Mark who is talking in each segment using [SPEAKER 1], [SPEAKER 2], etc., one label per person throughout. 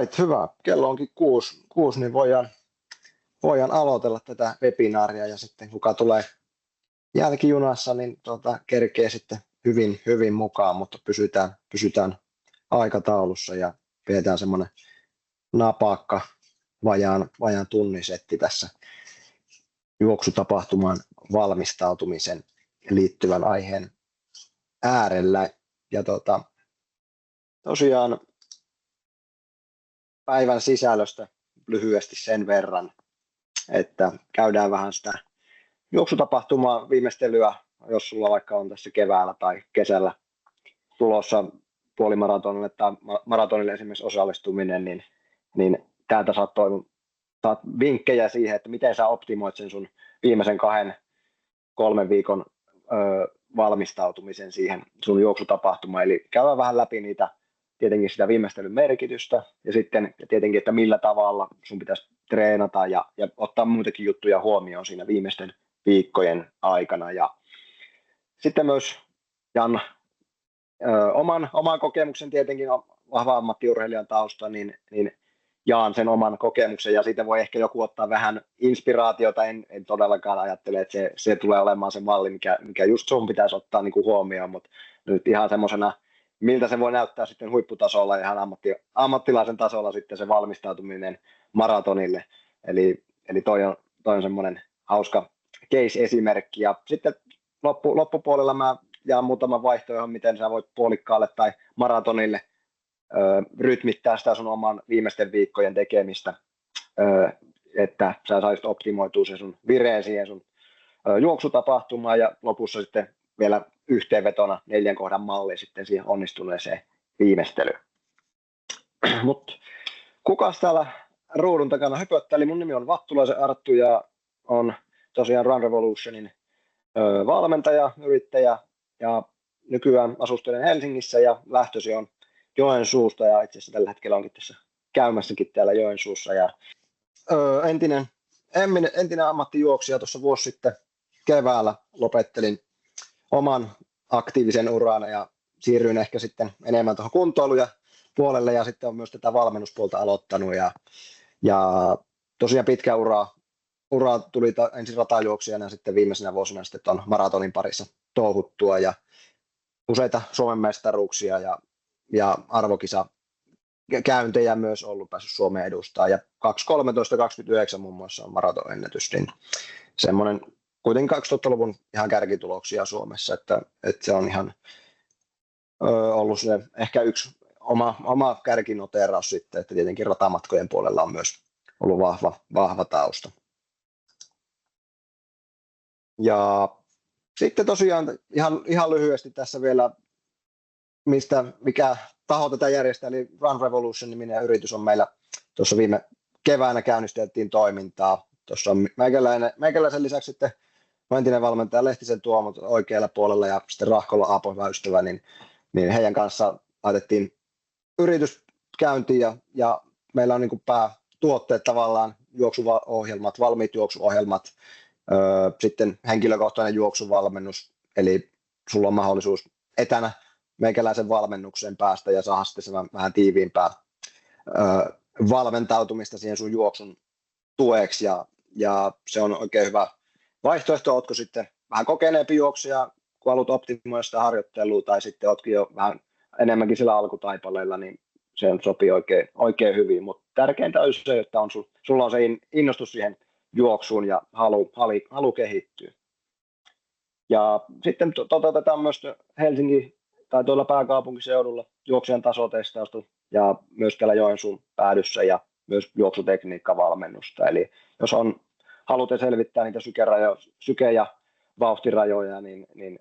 [SPEAKER 1] Right, hyvä. Kello onkin kuusi, niin voidaan aloitella tätä webinaaria ja sitten kuka tulee jälkijunassa, niin kerkee sitten hyvin mukaan, mutta pysytään aikataulussa ja pidetään semmoinen napakka vajaan tunnin setti tässä juoksutapahtumaan valmistautumisen liittyvän aiheen äärellä. Ja tosiaan päivän sisällöstä lyhyesti sen verran, että käydään vähän sitä juoksutapahtumaa viimeistelyä, jos sulla vaikka on tässä keväällä tai kesällä tulossa puolimaratonille tai maratonille esimerkiksi osallistuminen, niin täältä saat vinkkejä siihen, että miten sä optimoit sen sun viimeisen 2-3 viikon valmistautumisen siihen sun juoksutapahtumaan. Eli käydään vähän läpi niitä, tietenkin sitä viimeistelyn merkitystä ja sitten tietenkin, että millä tavalla sun pitäisi treenata ja ottaa muitakin juttuja huomioon siinä viimeisten viikkojen aikana. Ja sitten myös Jan oman kokemuksen, tietenkin vahva ammattiurheilijan tausta, niin jaan sen oman kokemuksen ja siitä voi ehkä joku ottaa vähän inspiraatiota. En todellakaan ajattele, että se tulee olemaan se malli, mikä just sun pitäisi ottaa niin kuin huomioon, mutta nyt ihan semmoisena, miltä se voi näyttää sitten huipputasolla ja ihan ammattilaisen tasolla sitten se valmistautuminen maratonille. Eli toi on semmoinen hauska case-esimerkki. Ja sitten loppupuolella mä jaan muutaman vaihtoehdon, miten sä voit puolikkaalle tai maratonille rytmittää sitä sun oman viimeisten viikkojen tekemistä, että sä saisit optimoitua se sun vireen siihen sun juoksutapahtumaan ja lopussa sitten vielä yhteenvetona 4 kohdan malli sitten siihen onnistuneeseen viimeistelyyn. Mutta kukas täällä ruudun takana höpöttää? Mun nimi on Vattulaisen Arttu ja on tosiaan Run Revolutionin valmentaja, yrittäjä ja nykyään asustelen Helsingissä ja lähtösi on Joensuusta ja itse asiassa tällä hetkellä onkin tässä käymässäkin täällä Joensuussa. Ja, entinen ammattijuoksija tuossa vuosi sitten keväällä lopettelin oman aktiivisen uran ja siirryin ehkä sitten enemmän tuohon kuntoiluja puolelle ja sitten on myös tätä valmennuspuolta aloittanut ja tosiaan pitkä ura tuli ensin ratajuoksijana ja sitten viimeisenä vuosina sitten tuon maratonin parissa touhuttua ja useita Suomen mestaruuksia ja arvokisakäyntejä myös ollut päässyt Suomeen edustaa ja 2.13.29 muun muassa on maratonennätys, niin semmoinen kuitenkin 2000-luvun ihan kärkituloksia Suomessa, että se on ihan ollut se ehkä yksi oma kärkinoteraus sitten, että tietenkin ratamatkojen puolella on myös ollut vahva tausta. Ja sitten tosiaan ihan lyhyesti tässä vielä, mikä taho tätä järjestää, eli Run Revolution-niminen yritys on meillä tuossa viime keväänä käynnistettiin toimintaa. Tuossa on meikäläisen lisäksi sitten entinen valmentaja Lehtisen Tuomo oikealla puolella ja sitten Rahkolla Aapo, hyvä ystävä, niin heidän kanssa laitettiin yritys käyntiin ja meillä on niin kuin päätuotteet tavallaan juoksuohjelmat, valmiit juoksuohjelmat, sitten henkilökohtainen juoksuvalmennus, eli sulla on mahdollisuus etänä meikäläisen valmennukseen päästä ja saada sitten vähän tiiviimpää valmentautumista siihen sun juoksun tueksi ja se on oikein hyvä vaihtoehto. Ootko sitten vähän kokeneempi juoksija, kun haluat optimoida sitä harjoittelua tai sitten ootkin jo vähän enemmänkin sillä alkutaipaleella, niin se sopii oikein hyvin, mutta tärkeintä on se, että sulla on se innostus siihen juoksuun ja halu kehittyä. Ja sitten toteutetaan myös Helsingin tai tuolla pääkaupunkiseudulla juoksijan tasotestausta ja myös täällä Joensuun päädyssä ja myös juoksutekniikkavalmennusta. Eli jos haluatte selvittää niitä syke- ja vauhtirajoja, niin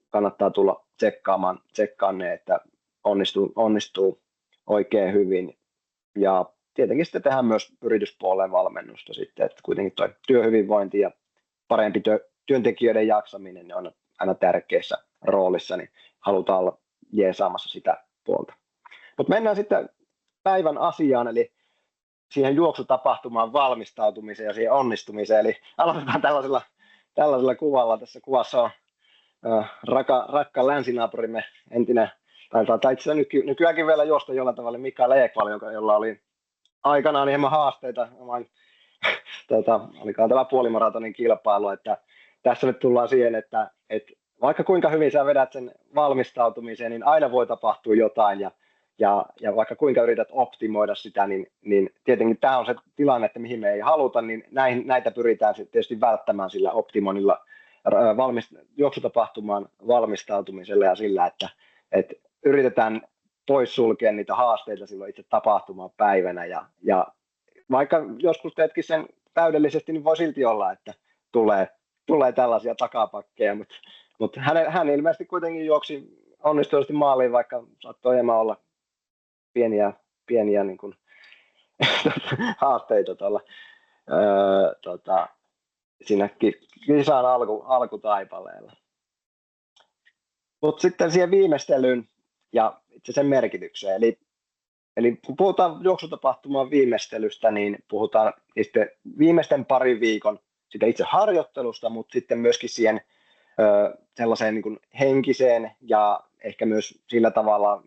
[SPEAKER 1] kannattaa tulla tsekkaamaan ne, että onnistuu oikein hyvin. Ja tietenkin sitten tehdään myös yrityspuoleen valmennusta sitten, että kuitenkin tuo työhyvinvointi ja parempi työntekijöiden jaksaminen niin on aina tärkeässä roolissa, niin halutaan olla jeesaamassa sitä puolta. Mutta mennään sitten päivän asiaan, eli siihen juoksutapahtumaan valmistautumiseen ja siihen onnistumiseen. Eli aloitetaan tällaisella kuvalla. Tässä kuvassa on rakka länsinaapurimme entinen, tai itse asiassa nykyäänkin vielä juosta jollain tavalla Mikael Ekvall, jolla oli aikanaan hieman haasteita oman olikaan tämä puolimaratonin kilpailu, että tässä nyt tullaan siihen, että vaikka kuinka hyvin sä vedät sen valmistautumiseen, niin aina voi tapahtua jotain ja vaikka kuinka yrität optimoida sitä, niin tietenkin tämä on se tilanne, että mihin me ei haluta, niin näitä pyritään sitten tietysti välttämään sillä optimoinnilla juoksutapahtumaan valmistautumisella ja sillä, että yritetään poissulkea niitä haasteita silloin itse tapahtumaan päivänä ja vaikka joskus teetkin sen täydellisesti, niin voi silti olla, että tulee tällaisia takapakkeja, mutta hän ilmeisesti kuitenkin juoksi onnistuisesti maaliin, vaikka saattoi hieman olla pieniä niin kuin, haasteita tuolla siinä kisan alkutaipaleella. Mutta sitten siihen viimeistelyyn ja itse sen merkitykseen. Eli kun puhutaan juoksutapahtuman viimeistelystä, niin puhutaan viimeisten parin viikon sitä itse harjoittelusta, mutta sitten myöskin siihen sellaiseen niin kuin henkiseen ja ehkä myös sillä tavalla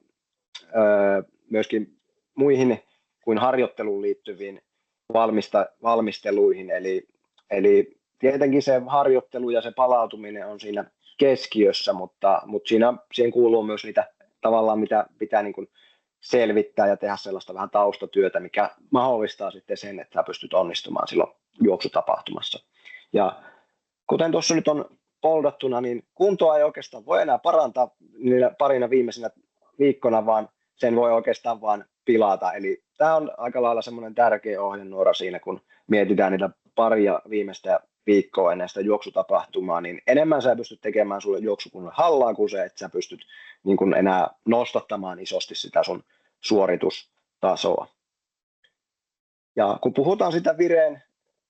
[SPEAKER 1] myöskin muihin kuin harjoitteluun liittyviin valmisteluihin. Eli tietenkin se harjoittelu ja se palautuminen on siinä keskiössä, mutta siihen kuuluu myös niitä tavallaan, mitä pitää niin kuin selvittää ja tehdä sellaista vähän taustatyötä, mikä mahdollistaa sitten sen, että sä pystyt onnistumaan silloin juoksutapahtumassa. Ja kuten tuossa nyt on poldattuna, niin kuntoa ei oikeastaan voi enää parantaa niillä parina viimeisenä viikkona, vaan sen voi oikeastaan vaan pilata. Eli tämä on aika lailla semmoinen tärkeä ohjenuora siinä, kun mietitään niitä paria viimeistä viikkoa ennen sitä juoksutapahtumaa, niin enemmän sä pystyt tekemään sulle juoksukunnan hallaa kuin se, että sä pystyt niin kuin enää nostattamaan isosti sitä sun suoritustasoa. Ja kun puhutaan sitä vireen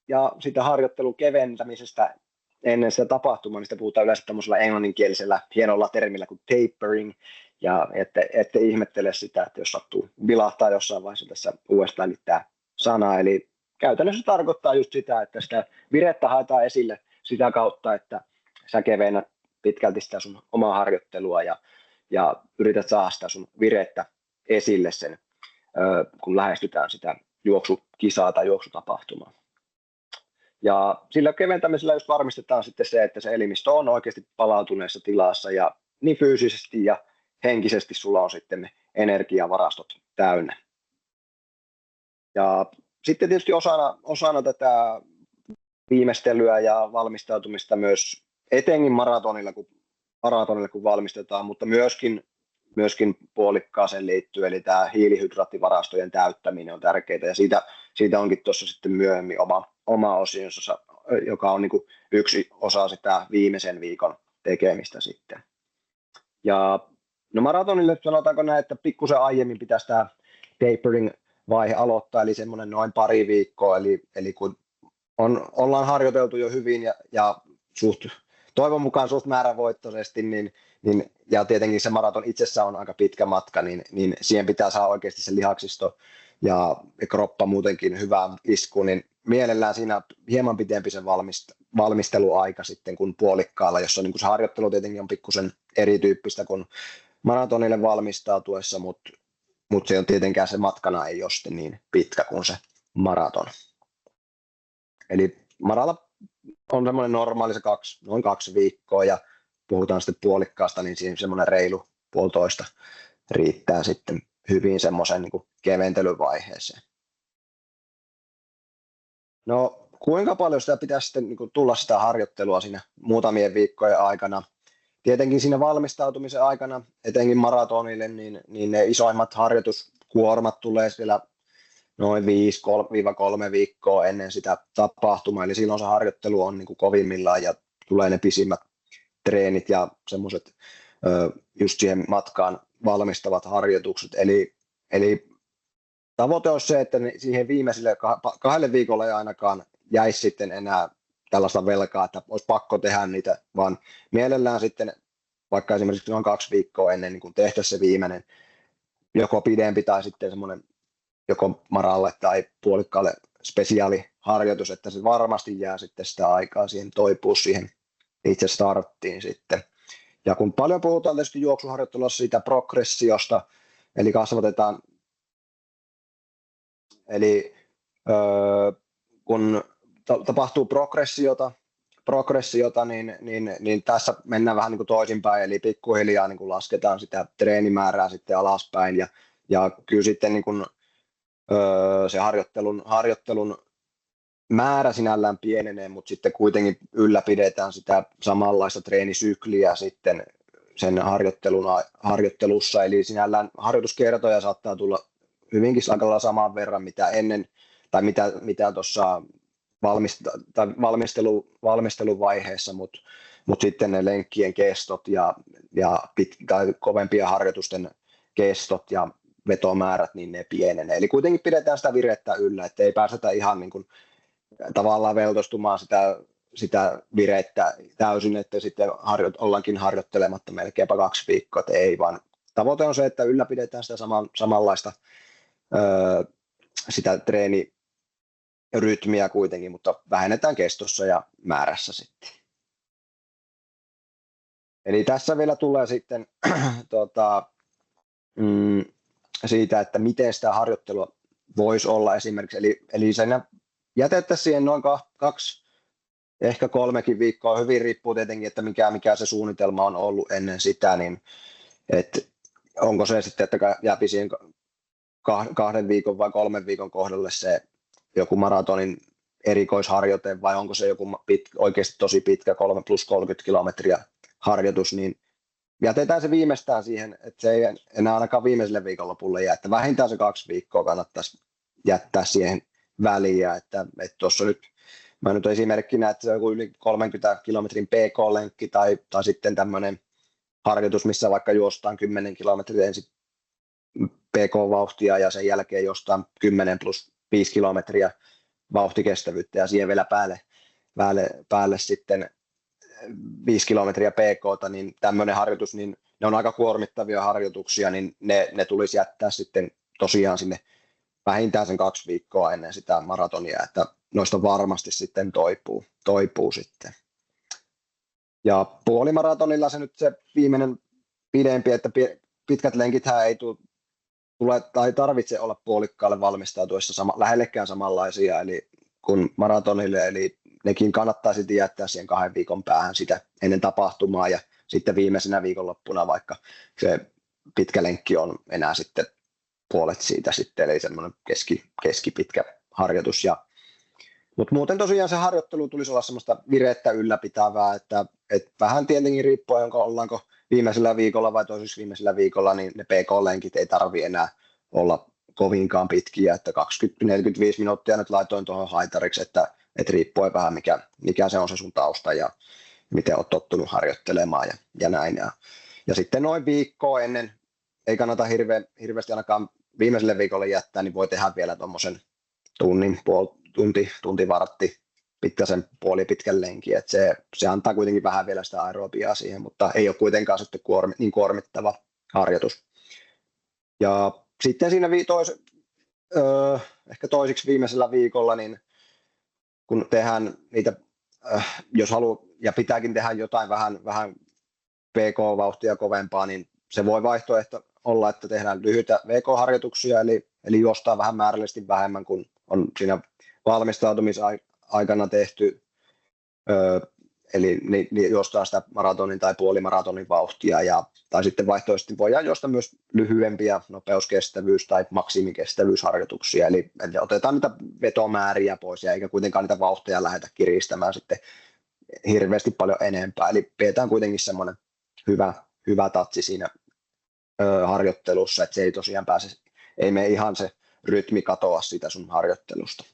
[SPEAKER 1] ja sitä harjoittelun keventämisestä ennen sitä tapahtumaa, niin sitä puhutaan yleensä tämmöisellä englanninkielisellä hienolla termillä kuin tapering, ja ette ihmettele sitä, että jos sattuu vilahtaa jossain vaiheessa tässä uudestaan tämä sana, eli käytännössä tarkoittaa just sitä, että sitä virettä haetaan esille sitä kautta, että sä kevennät pitkälti sitä sun omaa harjoittelua ja yrität saada sitä sun virettä esille sen, kun lähestytään sitä juoksukisaa tai juoksutapahtumaa. Ja sillä keventämisellä just varmistetaan sitten se, että se elimistö on oikeasti palautuneessa tilassa ja niin fyysisesti ja henkisesti sulla on sitten ne energiavarastot täynnä. Ja sitten tietysti osana tätä viimeistelyä ja valmistautumista myös etenkin maratonilla, kun valmistetaan, mutta myöskin puolikkaaseen liittyen, eli tämä hiilihydraattivarastojen täyttäminen on tärkeää, ja siitä onkin tuossa sitten myöhemmin oma osionsa, joka on niin kuin yksi osa sitä viimeisen viikon tekemistä sitten. Ja no maratonille sanotaanko näin, että pikkusen aiemmin pitäisi tämä tapering-vaihe aloittaa, eli semmoinen noin pari viikkoa, eli kun ollaan harjoiteltu jo hyvin ja toivon mukaan suht määrävoittoisesti, niin ja tietenkin se maraton itsessään on aika pitkä matka, niin siihen pitää saada oikeasti se lihaksisto ja kroppa muutenkin hyvää iskuun, niin mielellään siinä hieman pitempi se valmisteluaika sitten kuin puolikkaalla, jossa niin kuin se harjoittelu tietenkin on pikkusen erityyppistä kuin maratonille valmistautuessa, mutta se on tietenkään se matkana ei ole sitten niin pitkä kuin se maraton. Eli maralla on semmoinen normaali se noin 2 viikkoa ja puhutaan sitten puolikkaasta, niin siinä semmoinen reilu 1,5 riittää sitten hyvin semmoisen niin kuin keventelyvaiheeseen. No kuinka paljon sitä pitäisi sitten niin kuin tulla sitä harjoittelua siinä muutamien viikkojen aikana? Tietenkin siinä valmistautumisen aikana, etenkin maratonille, niin ne isoimmat harjoituskuormat tulee siellä noin 5-3 viikkoa ennen sitä tapahtumaa, eli silloin se harjoittelu on niin kuin kovimmillaan ja tulee ne pisimmät treenit ja semmoiset just siihen matkaan valmistavat harjoitukset. Eli tavoite on se, että siihen viimeisille 2 viikolle ei ainakaan jäisi sitten enää tällaista velkaa, että olisi pakko tehdä niitä, vaan mielellään sitten vaikka esimerkiksi noin 2 viikkoa ennen niin kun tehtäisiin se viimeinen joko pidempi tai sitten semmoinen joko maralle tai puolikkaalle spesiaaliharjoitus, että se varmasti jää sitten sitä aikaa siihen toipua siihen itse starttiin sitten. Ja kun paljon puhutaan tietysti juoksuharjoittelussa siitä progressiosta, eli kasvatetaan Eli kun tapahtuu progressiota niin tässä mennään vähän niin kuin toisinpäin, eli pikkuhiljaa niin kuin lasketaan sitä treenimäärää sitten alaspäin, ja kyllä sitten niin kuin, se harjoittelun määrä sinällään pienenee, mutta sitten kuitenkin ylläpidetään sitä samanlaista treenisykliä sitten sen harjoittelussa, eli sinällään harjoituskertoja saattaa tulla hyvinkin aika lailla saman verran mitä ennen, tai mitä tuossa valmisteluvaiheessa, mutta sitten ne lenkkien kestot tai kovempien harjoitusten kestot ja vetomäärät, niin ne pienenee. Eli kuitenkin pidetään sitä virettä yllä, että ei päästetä ihan niin kuin tavallaan veltostumaan sitä virettä täysin, että sitten ollaankin harjoittelematta melkeinpä 2 viikkoa, että ei, vaan tavoite on se, että ylläpidetään sitä samanlaista sitä treenirytmiä kuitenkin, mutta vähennetään kestossa ja määrässä sitten. Eli tässä vielä tulee sitten siitä, että miten sitä harjoittelua voisi olla esimerkiksi, eli sen jätettäisiin siihen noin 2, ehkä 3 viikkoa, hyvin riippuu tietenkin, että mikä se suunnitelma on ollut ennen sitä, niin että onko se sitten, että jääpi siihen 2 viikon vai 3 viikon kohdalle se joku maratonin erikoisharjoite, vai onko se joku oikeasti tosi pitkä 3+30 kilometriä harjoitus, niin jätetään se viimeistään siihen, että se ei enää ainakaan viimeiselle viikonlopulle jää, että vähintään se 2 viikkoa kannattaisi jättää siihen väliä, että tuossa mä nyt esimerkkinä, että se on joku yli 30 kilometrin PK-lenkki tai sitten tämmöinen harjoitus, missä vaikka juostaan 10 kilometriä ensin PK-vauhtia ja sen jälkeen jostain 10+5 kilometriä vauhtikestävyyttä ja siihen vielä päälle sitten 5 kilometriä PK:ta, niin tämmöinen harjoitus, niin ne on aika kuormittavia harjoituksia, niin ne tulisi jättää sitten tosiaan sinne vähintään sen 2 viikkoa ennen sitä maratonia, että noista varmasti sitten toipuu sitten. Ja puolimaratonilla se nyt se viimeinen pidempi, että pitkät lenkithän ei tule tai tarvitse olla puolikkaalle valmistautuessa lähellekään samanlaisia eli kuin maratonille, eli nekin kannattaa sitten jättää siihen 2 viikon päähän sitä ennen tapahtumaa ja sitten viimeisenä viikonloppuna vaikka se pitkä lenkki on enää sitten puolet siitä sitten, eli semmoinen keskipitkä harjoitus. Mutta muuten tosiaan se harjoittelu tulisi olla semmoista virettä ylläpitävää, että vähän tietenkin riippuen, ollaanko viimeisellä viikolla vai toisessa viimeisellä viikolla, niin ne PK-lenkit ei tarvitse enää olla kovinkaan pitkiä, että 20-45 minuuttia nyt laitoin tuohon haitariksi, että riippuen vähän mikä se on se sun tausta ja miten olet tottunut harjoittelemaan ja näin. Ja sitten noin viikkoa ennen, ei kannata hirveästi ainakaan viimeiselle viikolle jättää, niin voi tehdä vielä tuommoisen tunti vartti pitkäsen puolipitkän lenkin, että se antaa kuitenkin vähän vielä sitä aerobiaa siihen, mutta ei ole kuitenkaan sitten niin kuormittava harjoitus. Ja sitten siinä ehkä toisiksi viimeisellä viikolla, niin kun tehdään niitä, jos haluaa ja pitääkin tehdä jotain vähän PK-vauhtia kovempaa, niin se voi vaihtoehto olla, että tehdään lyhyitä VK-harjoituksia, eli juostaan vähän määrällisesti vähemmän kuin on siinä valmistautumisaikana tehty, eli juostaan sitä maratonin tai puolimaratonin vauhtia, tai sitten vaihtoehtoisesti voidaan juosta myös lyhyempiä nopeuskestävyys- tai maksimikestävyysharjoituksia, eli otetaan niitä vetomääriä pois, ja eikä kuitenkaan niitä vauhteja lähdetä kiristämään sitten hirveästi paljon enempää, eli pidetään kuitenkin semmoinen hyvä tatsi siinä harjoittelussa, että se ei tosiaan ei mene ihan se rytmi katoa siitä sun harjoittelusta.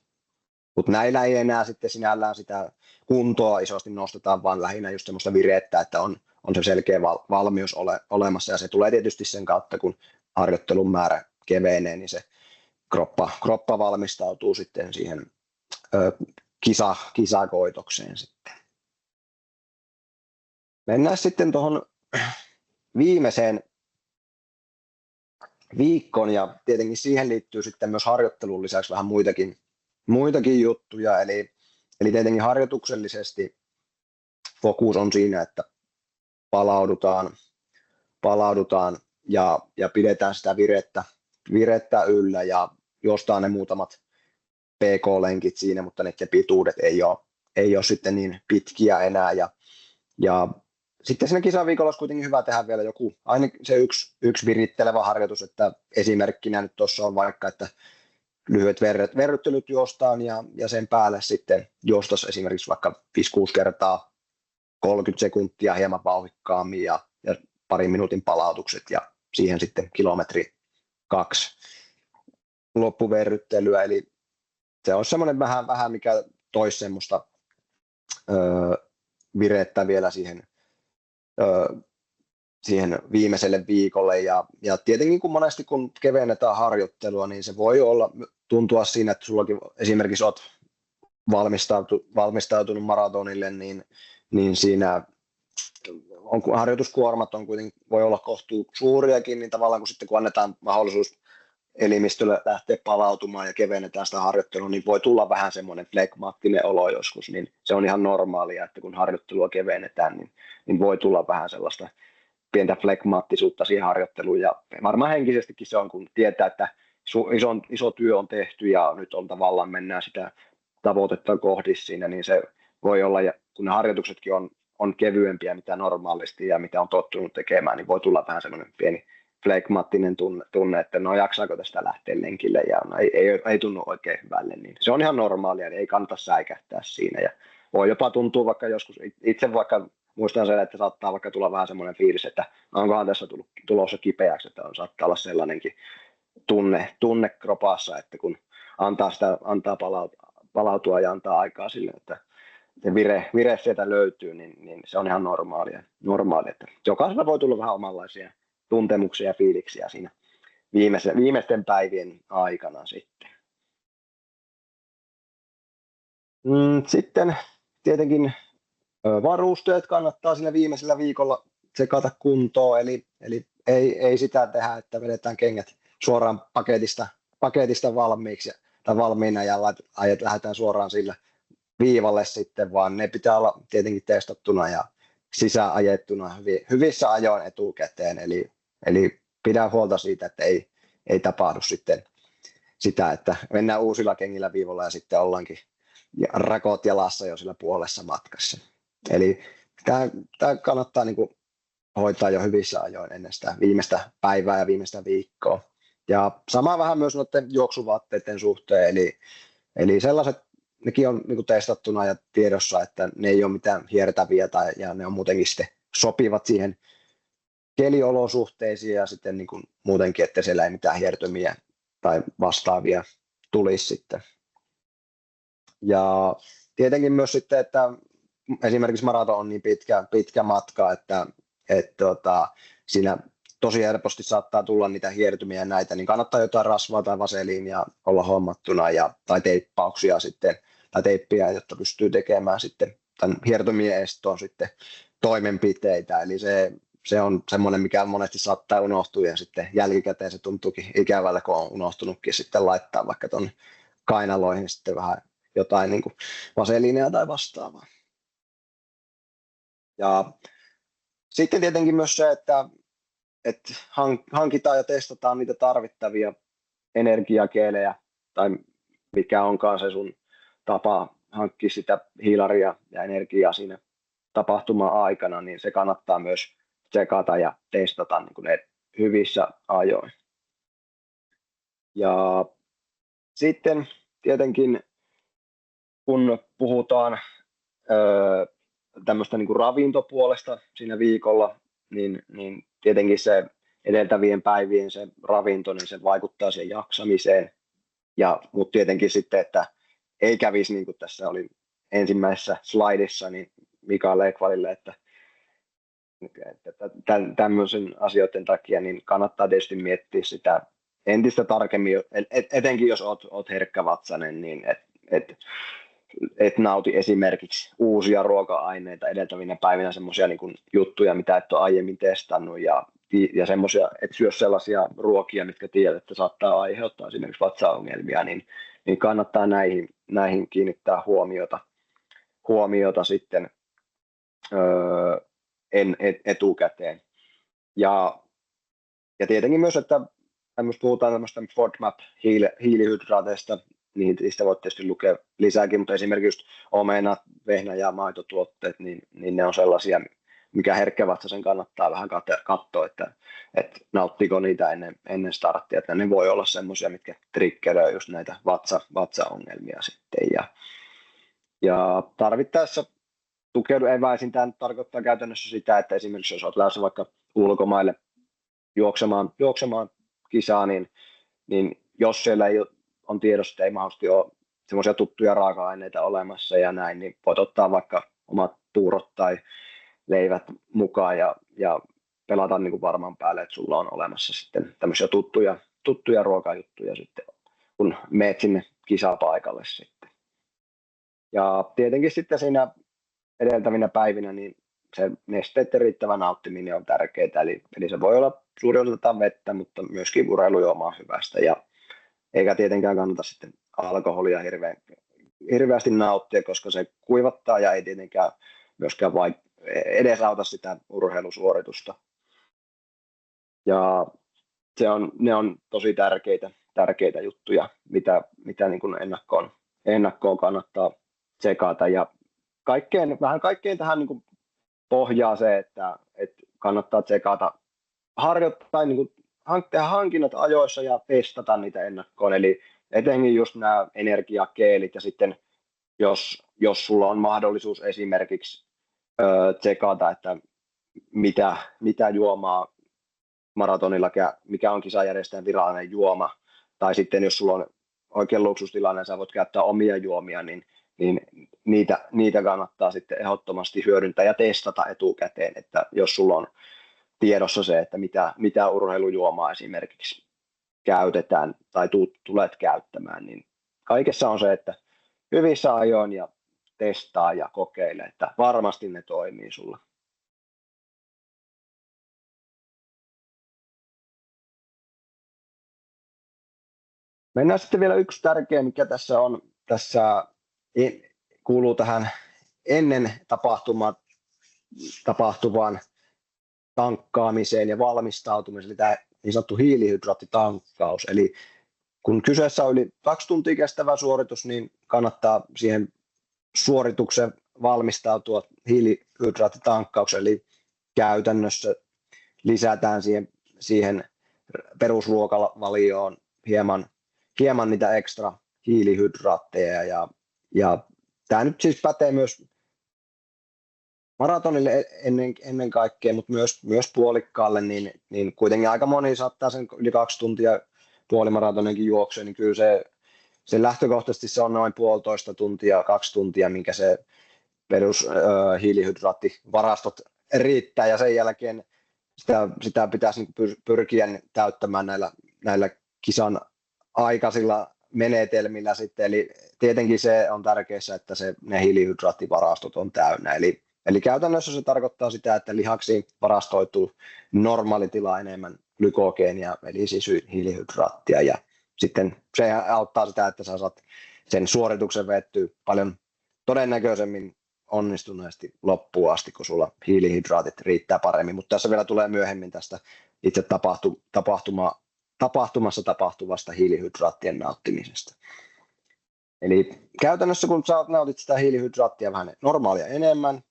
[SPEAKER 1] Mutta näillä ei enää sitten sinällään sitä kuntoa isosti nostetaan, vaan lähinnä just semmoista virettä, että on se selkeä valmius olemassa, ja se tulee tietysti sen kautta, kun harjoittelun määrä kevenee, niin se kroppa valmistautuu sitten siihen kisakoitokseen sitten. Mennään sitten tuohon viimeiseen viikkoon, ja tietenkin siihen liittyy sitten myös harjoittelun lisäksi vähän muitakin juttuja, eli tietenkin harjoituksellisesti fokus on siinä, että palaudutaan ja pidetään sitä virettä yllä, ja juostaan ne muutamat PK-lenkit siinä, mutta ne pituudet ei ole sitten niin pitkiä enää. Ja sitten siinä kisaviikolla olisi kuitenkin hyvä tehdä vielä joku, aina se yksi virittelevä harjoitus, että esimerkkinä nyt tuossa on vaikka, että lyhyet verryttelyt juostaan ja sen päälle sitten juostaisi esimerkiksi vaikka 5-6 kertaa 30 sekuntia hieman vauhdikkaammin ja parin minuutin palautukset ja siihen sitten 1-2 loppuverryttelyä. Eli se on semmoinen vähän mikä toisi semmoista virettä vielä siihen viimeiselle viikolle. Ja tietenkin kun monesti kun kevennetään harjoittelua, niin se voi tuntua siinä, että sullakin esimerkiksi olet valmistautunut maratonille, niin siinä harjoituskuormat on kuitenkin, voi olla kohtuu suuriakin, niin tavallaan kun annetaan mahdollisuus elimistölle lähteä palautumaan ja kevennetään sitä harjoittelua, niin voi tulla vähän semmoinen flegmaattinen olo joskus, niin se on ihan normaalia, että kun harjoittelua kevennetään, niin voi tulla vähän sellaista pientä flegmaattisuutta siihen harjoitteluun, ja varmaan henkisestikin se on, kun tietää, että iso työ on tehty ja nyt on tavallaan mennään sitä tavoitetta kohdissa siinä, niin se voi olla, ja kun ne harjoituksetkin on kevyempiä mitä normaalisti ja mitä on tottunut tekemään, niin voi tulla vähän semmoinen pieni flegmaattinen tunne, että no jaksaako tästä lähteä lenkille ja no, ei tunnu oikein hyvälle, niin se on ihan normaalia, niin ei kannata säikähtää siinä ja voi jopa tuntua vaikka joskus, itse vaikka muistan sen, että saattaa vaikka tulla vähän semmoinen fiilis, että onkohan tässä tulossa kipeäksi, että saattaa olla sellainenkin tunne kropassa, että kun antaa palautua ja antaa aikaa sille, että se vire sieltä löytyy, niin se on ihan normaalia, että jokaisella voi tulla vähän omanlaisia tuntemuksia ja fiiliksiä siinä viimeisten päivien aikana sitten. Sitten tietenkin varusteet kannattaa siinä viimeisellä viikolla tsekata kuntoon, eli ei sitä tehdä, että vedetään kengät suoraan paketista valmiina ja lähdetään suoraan sillä viivalle sitten, vaan ne pitää olla tietenkin testattuna ja sisääajettuna hyvissä ajoin etukäteen, eli pidä huolta siitä, että ei tapahdu sitten sitä, että mennään uusilla kengillä viivalla ja sitten ollaankin rakot jalassa jo sillä puolessa matkassa. Eli tämä kannattaa niin kuin hoitaa jo hyvissä ajoin ennen sitä viimeistä päivää ja viimeistä viikkoa. Ja sama vähän myös noiden juoksuvaatteiden suhteen, eli sellaiset, nekin on niin kuin testattuna ja tiedossa, että ne ei ole mitään hiertäviä ja ne on muutenkin sitten sopivat siihen keliolosuhteisiin ja sitten niin kuin muutenkin, että siellä ei mitään hiertymiä tai vastaavia tulisi sitten. Ja tietenkin myös sitten, että esimerkiksi maraton on niin pitkä matka, että siinä tosi helposti saattaa tulla niitä hiertymiä näitä, niin kannattaa jotain rasvaa tai vaseliinia olla hommattuna tai teippauksia sitten, tai teippiä, jotta pystyy tekemään sitten tämän hiertymien estoon sitten toimenpiteitä. Eli se on semmoinen, mikä monesti saattaa unohtua ja sitten jälkikäteen se tuntuukin ikävällä, kun on unohtunutkin sitten laittaa vaikka tuonne kainaloihin sitten vähän jotain niin kuin vaseliinia tai vastaavaa. Ja sitten tietenkin myös se, että hankitaan ja testataan niitä tarvittavia energiakeelejä tai mikä onkaan se sun tapa hankkia sitä hiilaria ja energiaa siinä tapahtuma-aikana, niin se kannattaa myös tsekata ja testata niin kuin ne hyvissä ajoin. Ja sitten tietenkin kun puhutaan tämmöistä niin kuin ravintopuolesta siinä viikolla, niin tietenkin se edeltävien päivien se ravinto, niin se vaikuttaa siihen jaksamiseen. Mutta tietenkin sitten, että ei kävisi niin kuin tässä oli ensimmäisessä slaidissa, niin Mikael Ekvalille, että tämmöisen asioiden takia niin kannattaa tietysti miettiä sitä entistä tarkemmin, etenkin jos oot herkkävatsainen, niin et nauti esimerkiksi uusia ruoka-aineita edeltävinä päivinä, semmoisia niin kuin juttuja, mitä et ole aiemmin testannut ja semmoisia, et syö sellaisia ruokia, mitkä tiedät, että saattaa aiheuttaa esimerkiksi vatsaongelmia, niin kannattaa näihin kiinnittää huomiota sitten etukäteen. Ja tietenkin myös, että jos puhutaan tämmöistä FODMAP hiilihydraateista, niin niistä voit tietysti lukea lisääkin, mutta esimerkiksi just omenat, vehnä- ja maitotuotteet, niin ne on sellaisia, mikä herkkävatsaisen kannattaa vähän katsoa, että nauttiiko niitä ennen starttia, että ne voi olla semmoisia, mitkä triggeröi just näitä vatsaongelmia sitten. Ja tarvittaessa tukeudu eväisiin. Tämä tarkoittaa käytännössä sitä, että esimerkiksi jos olet lähdössä vaikka ulkomaille juoksemaan kisaa, niin jos siellä ei on tiedossa, että ei mahdollisesti ole semmoisia tuttuja raaka-aineita olemassa ja näin, niin voit ottaa vaikka omat puurot tai leivät mukaan ja pelata niin kuin varmaan päälle, että sulla on olemassa sitten tämmöisiä tuttuja ruokajuttuja sitten, kun meet sinne kisapaikalle sitten. Ja tietenkin sitten siinä edeltävinä päivinä niin se nesteiden riittävä nauttiminen on tärkeää, eli se voi olla suuri osa vettä, mutta myöskin urheilujuomaa hyvästä, ja eikä tietenkään kannata sitten alkoholia hirveästi nauttia, koska se kuivattaa ja ei tietenkään myöskään edesauta sitä urheilusuoritusta. Ja ne on tosi tärkeitä juttuja, mitä niin kuin ennakkoon kannattaa tsekata. Ja vähän kaikkeen tähän niin kuin pohjaa se, että kannattaa tsekata, harjoittaa, niin kuin tehdä hankinnat ajoissa ja testata niitä ennakkoon. Eli etenkin just nämä energiakeelit ja sitten jos sulla on mahdollisuus esimerkiksi tsekata, että mitä juomaa maratonilla, mikä on kisajärjestäjän virallinen juoma, tai sitten jos sulla on oikein luksustilanne, sä voit käyttää omia juomia, niin niitä kannattaa sitten ehdottomasti hyödyntää ja testata etukäteen, että jos sulla on tiedossa se, että mitä urheilujuomaa esimerkiksi käytetään tai tulet käyttämään, niin kaikessa on se, että hyvissä ajoin ja testaa ja kokeile, että varmasti ne toimii sulla. Mennään sitten vielä yksi tärkeä, mikä tässä kuuluu tähän ennen tapahtuvaan tankkaamiseen ja valmistautumiseen, eli tämä niin sanottu hiilihydraattitankkaus. Eli kun kyseessä on yli 2 tuntia kestävä suoritus, niin kannattaa siihen suoritukseen valmistautua hiilihydraattitankkaukseen, eli käytännössä lisätään siihen perusruokavalioon hieman niitä ekstra hiilihydraatteja ja tämä nyt siis pätee myös maratonille ennen kaikkea, mutta myös puolikkaalle, niin kuitenkin aika moni saattaa sen yli 2 tuntia puolimaratonenkin juokseen, niin kyllä se lähtökohtaisesti se on noin 1,5 tuntia, 2 tuntia, minkä se perus hiilihydraattivarastot riittää, ja sen jälkeen sitä pitäisi niin pyrkiä täyttämään näillä kisan aikaisilla menetelmillä sitten, eli tietenkin se on tärkeää, että ne hiilihydraattivarastot on täynnä, eli käytännössä se tarkoittaa sitä, että lihaksiin varastoituu normaalitila enemmän glykogeenia, eli siis hiilihydraattia, ja sitten se auttaa sitä, että sä saat sen suorituksen vettyä paljon todennäköisemmin onnistuneesti loppuun asti, kun sulla hiilihydraatit riittää paremmin, mutta tässä vielä tulee myöhemmin tästä itse tapahtumassa tapahtuvasta hiilihydraattien nauttimisesta. Eli käytännössä kun sä nautit sitä hiilihydraattia vähän normaalia enemmän,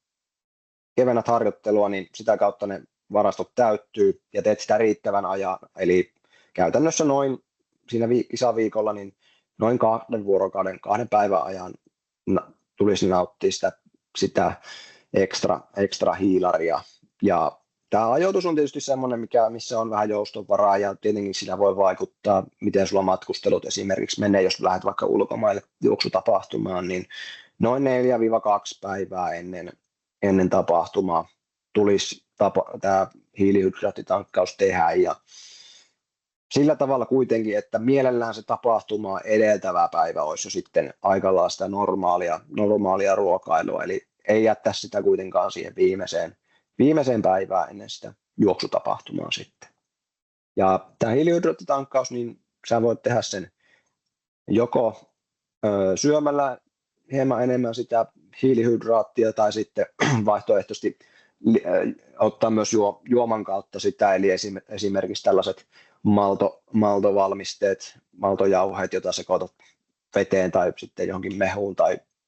[SPEAKER 1] kevennät harjoittelua, niin sitä kautta ne varastot täyttyy ja teet sitä riittävän ajan. Eli käytännössä noin siinä kisaviikolla niin noin 2 vuorokauden, 2 päivän ajan tulisi nauttia sitä ekstra hiilaria. Ja tämä ajoitus on tietysti semmoinen, missä on vähän joustonvaraa ja tietenkin siinä voi vaikuttaa, miten sulla matkustelut esimerkiksi menee, jos lähdet vaikka ulkomaille juoksutapahtumaan, niin noin 4-2 päivää ennen tapahtumaa tulisi tämä hiilihydraattitankkaus tehdä, ja sillä tavalla kuitenkin, että mielellään se tapahtumaa edeltävä päivä olisi jo sitten aikallaan sitä normaalia ruokailua, eli ei jättää sitä kuitenkaan siihen viimeiseen päivään ennen sitä juoksutapahtumaa sitten. Ja tämä hiilihydraattitankkaus, niin sä voit tehdä sen joko syömällä hieman enemmän sitä hiilihydraattia tai sitten vaihtoehtoisesti ottaa myös juoman kautta sitä, eli esimerkiksi tällaiset maltovalmisteet, maltojauheet, joita sekoitat veteen tai sitten johonkin mehuun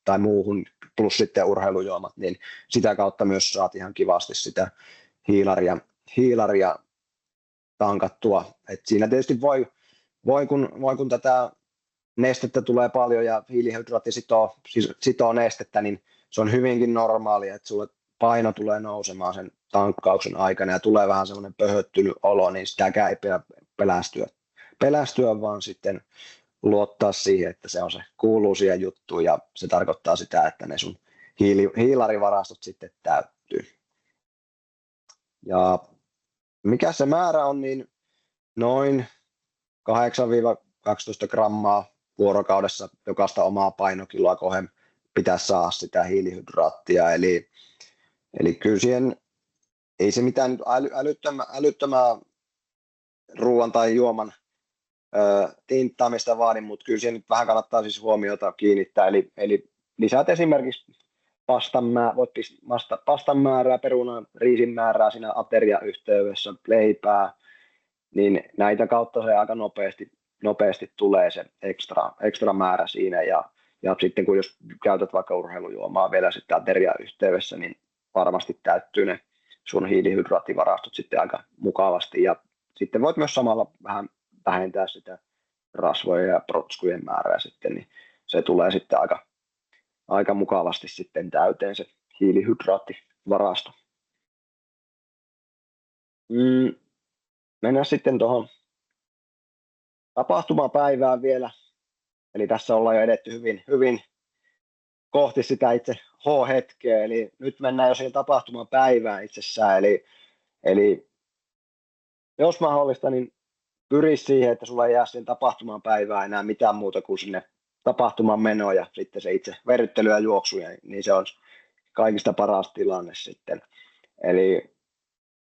[SPEAKER 1] tai muuhun, plus sitten urheilujuomat, niin sitä kautta myös saat ihan kivasti sitä hiilaria tankattua. Et siinä tietysti voi kun tätä nestettä tulee paljon ja hiilihydraatti sitoo nestettä, niin se on hyvinkin normaalia, että sulle paino tulee nousemaan sen tankkauksen aikana ja tulee vähän semmoinen pöhöttynyt olo, niin sitäkään ei pidä pelästyä, vaan sitten luottaa siihen, että se kuuluu siihen juttuun ja se tarkoittaa sitä, että ne sun hiilarivarastot sitten täyttyy. Ja mikä se määrä on, niin noin 8-12 grammaa vuorokaudessa jokaista omaa painokiloa kohden pitäisi saada sitä hiilihydraattia. Eli kyllä siihen ei se mitään älyttömää ruoan tai juoman tinttaamista vaadi, mutta kyllä siihen nyt vähän kannattaa siis huomiota kiinnittää. Eli lisäät esimerkiksi pastan määrää, perunan, riisin määrää siinä ateriayhteydessä, leipää, niin näitä kautta se aika nopeasti tulee se ekstra määrä siinä. Ja sitten kun jos käytät vaikka urheilujuomaa vielä sitten ateriayhteydessä, niin varmasti täyttyy ne sun hiilihydraattivarastot sitten aika mukavasti. Ja sitten voit myös samalla vähän vähentää sitä rasvojen ja protskujen määrää sitten, niin se tulee sitten aika mukavasti sitten täyteen se hiilihydraattivarasto. Mennään sitten tuohon tapahtumapäivään vielä. Eli tässä ollaan jo edetty hyvin kohti sitä itse H-hetkeä. Eli nyt mennään jo siihen tapahtumapäivään itsessään. Eli jos mahdollista, niin pyri siihen, että sulla ei jää siihen tapahtumapäivään enää mitään muuta kuin sinne tapahtuman meno ja sitten se itse verryttely ja juoksu, niin se on kaikista paras tilanne sitten. Eli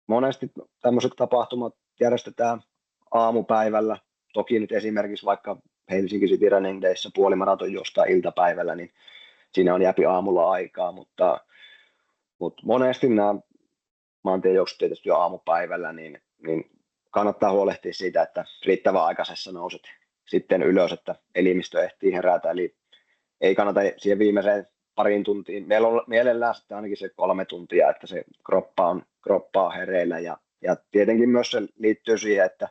[SPEAKER 1] monesti tämmöiset tapahtumat järjestetään aamupäivällä. Toki nyt esimerkiksi vaikka Helsinki City Running Dayssä puolimaraton juostaa iltapäivällä, niin siinä on jääpi aamulla aikaa, mutta monesti nämä maantiejuoksut tietysti jo aamupäivällä, niin kannattaa huolehtia siitä, että riittävän aikaisessa nouset sitten ylös, että elimistö ehtii herätä, eli ei kannata siihen viimeiseen pariin tuntiin, mielellään sitten ainakin se 3 tuntia, että se kroppa on hereillä, ja tietenkin myös se liittyy siihen, että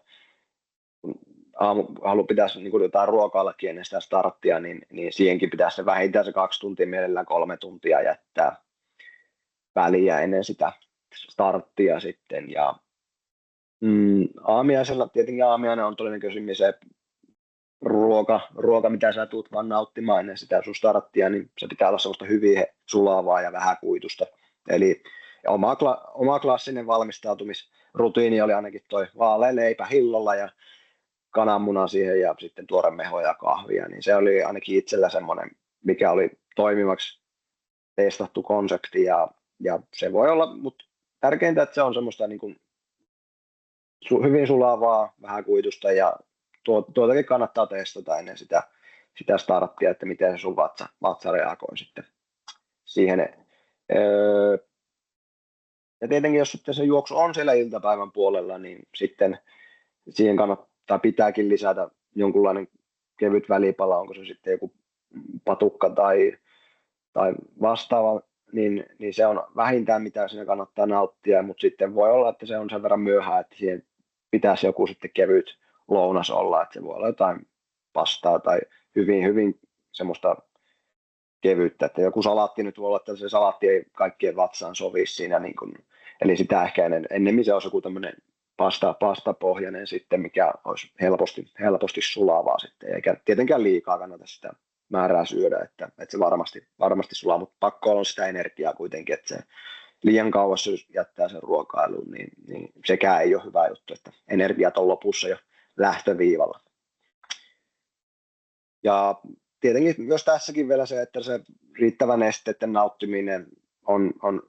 [SPEAKER 1] kun pitäisi niin jotain ruokaillakin ennen sitä starttia, niin siihenkin pitäisi se vähintään se 2 tuntia, mielellään 3 tuntia jättää väliä ennen sitä starttia sitten, ja aamiaisella, tietenkin aamiainen on todennäköisemmin se ruoka, mitä sä tuut vaan nauttimaan ennen sitä sun starttia, niin se pitää olla semmoista hyvin sulavaa ja vähäkuitusta. Eli oma klassinen valmistautumisrutiini oli ainakin toi vaalea leipä hillolla ja kananmuna siihen ja sitten tuore meho ja kahvia, niin se oli ainakin itsellä semmoinen, mikä oli toimivaksi testattu konsepti ja se voi olla, mutta tärkeintä, että se on semmoista niin kuin hyvin sulavaa, vähäkuitusta ja tuotakin kannattaa testata ennen sitä starttia, että miten se sun vatsa reagoi sitten siihen. Ja tietenkin, jos sitten se juoksu on siellä iltapäivän puolella, niin sitten siihen kannattaa pitääkin lisätä jonkunlainen kevyt välipala, onko se sitten joku patukka tai vastaava, niin se on vähintään mitä siinä kannattaa nauttia, mutta sitten voi olla, että se on sen verran myöhään, että siihen pitäisi joku sitten kevyt lounas olla, että se voi olla jotain pastaa tai hyvin semmoista kevyttä, että joku salaatti nyt voi olla, että se salaatti ei kaikkien vatsaan sovi siinä, niin kuin, eli sitä ehkä ennemmin se olisi joku tämmöinen pastapohjainen sitten, mikä olisi helposti sulavaa sitten, eikä tietenkään liikaa kannata sitä määrää syödä, että se varmasti sulaa, mutta pakko on sitä energiaa kuitenkin, että se liian kauas jos jättää sen ruokailuun, niin sekään ei ole hyvä juttu, että energiat on lopussa jo lähtöviivalla. Ja tietenkin myös tässäkin vielä se, että se riittävä nesteiden nauttiminen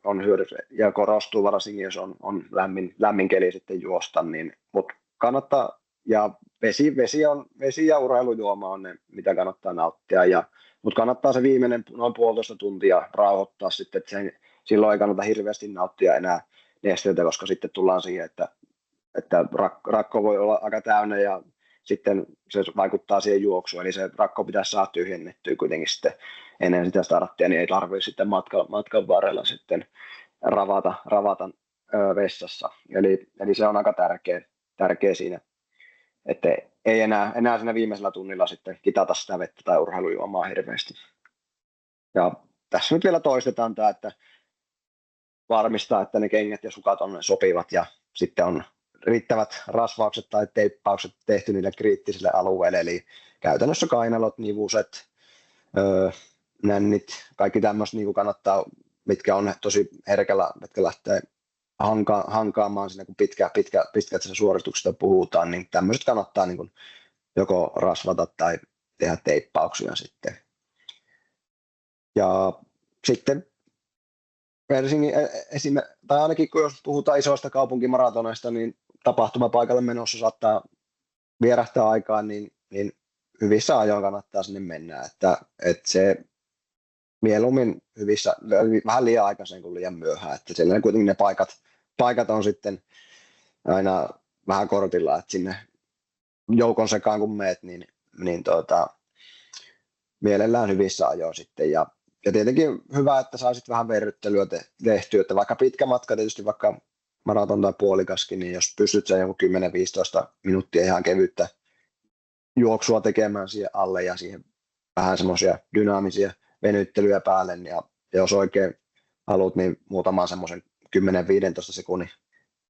[SPEAKER 1] on hyödyksi ja korostuu varsinkin, jos on lämmin keli sitten juosta, niin, mutta kannattaa, ja vesi ja urheilujuoma on ne, mitä kannattaa nauttia, mutta kannattaa se viimeinen noin 1,5 tuntia rauhoittaa sitten, että silloin ei kannata hirveästi nauttia enää nesteitä, koska sitten tullaan siihen, että rakko voi olla aika täynnä ja sitten se vaikuttaa siihen juoksuun, eli se rakko pitäisi saada tyhjennettyä kuitenkin sitten ennen sitä starttia, niin ei tarvitse sitten matkan varrella sitten ravata vessassa. Eli se on aika tärkeä siinä, että ei enää siinä viimeisellä tunnilla sitten kitata sitä vettä tai urheilujuomaa hirveästi. Ja tässä nyt vielä toistetaan tämä, että varmistaa, että ne kengät ja sukat on sopivat ja sitten on riittävät rasvaukset tai teippaukset tehty niille kriittisille alueille, eli käytännössä kainalot, nivuset, nännit, kaikki tämmöiset niin kannattaa, mitkä on tosi herkällä, mitkä lähtee hankaamaan siinä, kun pitkästä suorituksesta puhutaan, niin tämmöiset kannattaa niin kuin joko rasvata tai tehdä teippauksia sitten. Ja sitten Helsingin tai ainakin kun jos puhutaan isoista kaupunkimaratoneista, niin tapahtumapaikalle menossa saattaa vierähtää aikaan, niin hyvissä ajoin kannattaa sinne mennä, että se mieluummin vähän liian aikaisen kuin liian myöhään, että siellä kuitenkin ne paikat on sitten aina vähän kortilla, että sinne joukon sekaan kun meet, niin mielellään hyvissä ajoin sitten ja tietenkin hyvä, että saisit vähän verryttelyä tehtyä, että vaikka pitkä matka, tietysti vaikka maraton tai puolikaskin, niin jos pystyt sen joku 10-15 minuuttia ihan kevyttä juoksua tekemään siihen alle ja siihen vähän semmoisia dynaamisia venyttelyjä päälle, ja jos oikein haluat, niin muutaman semmoisen 10-15 sekunnin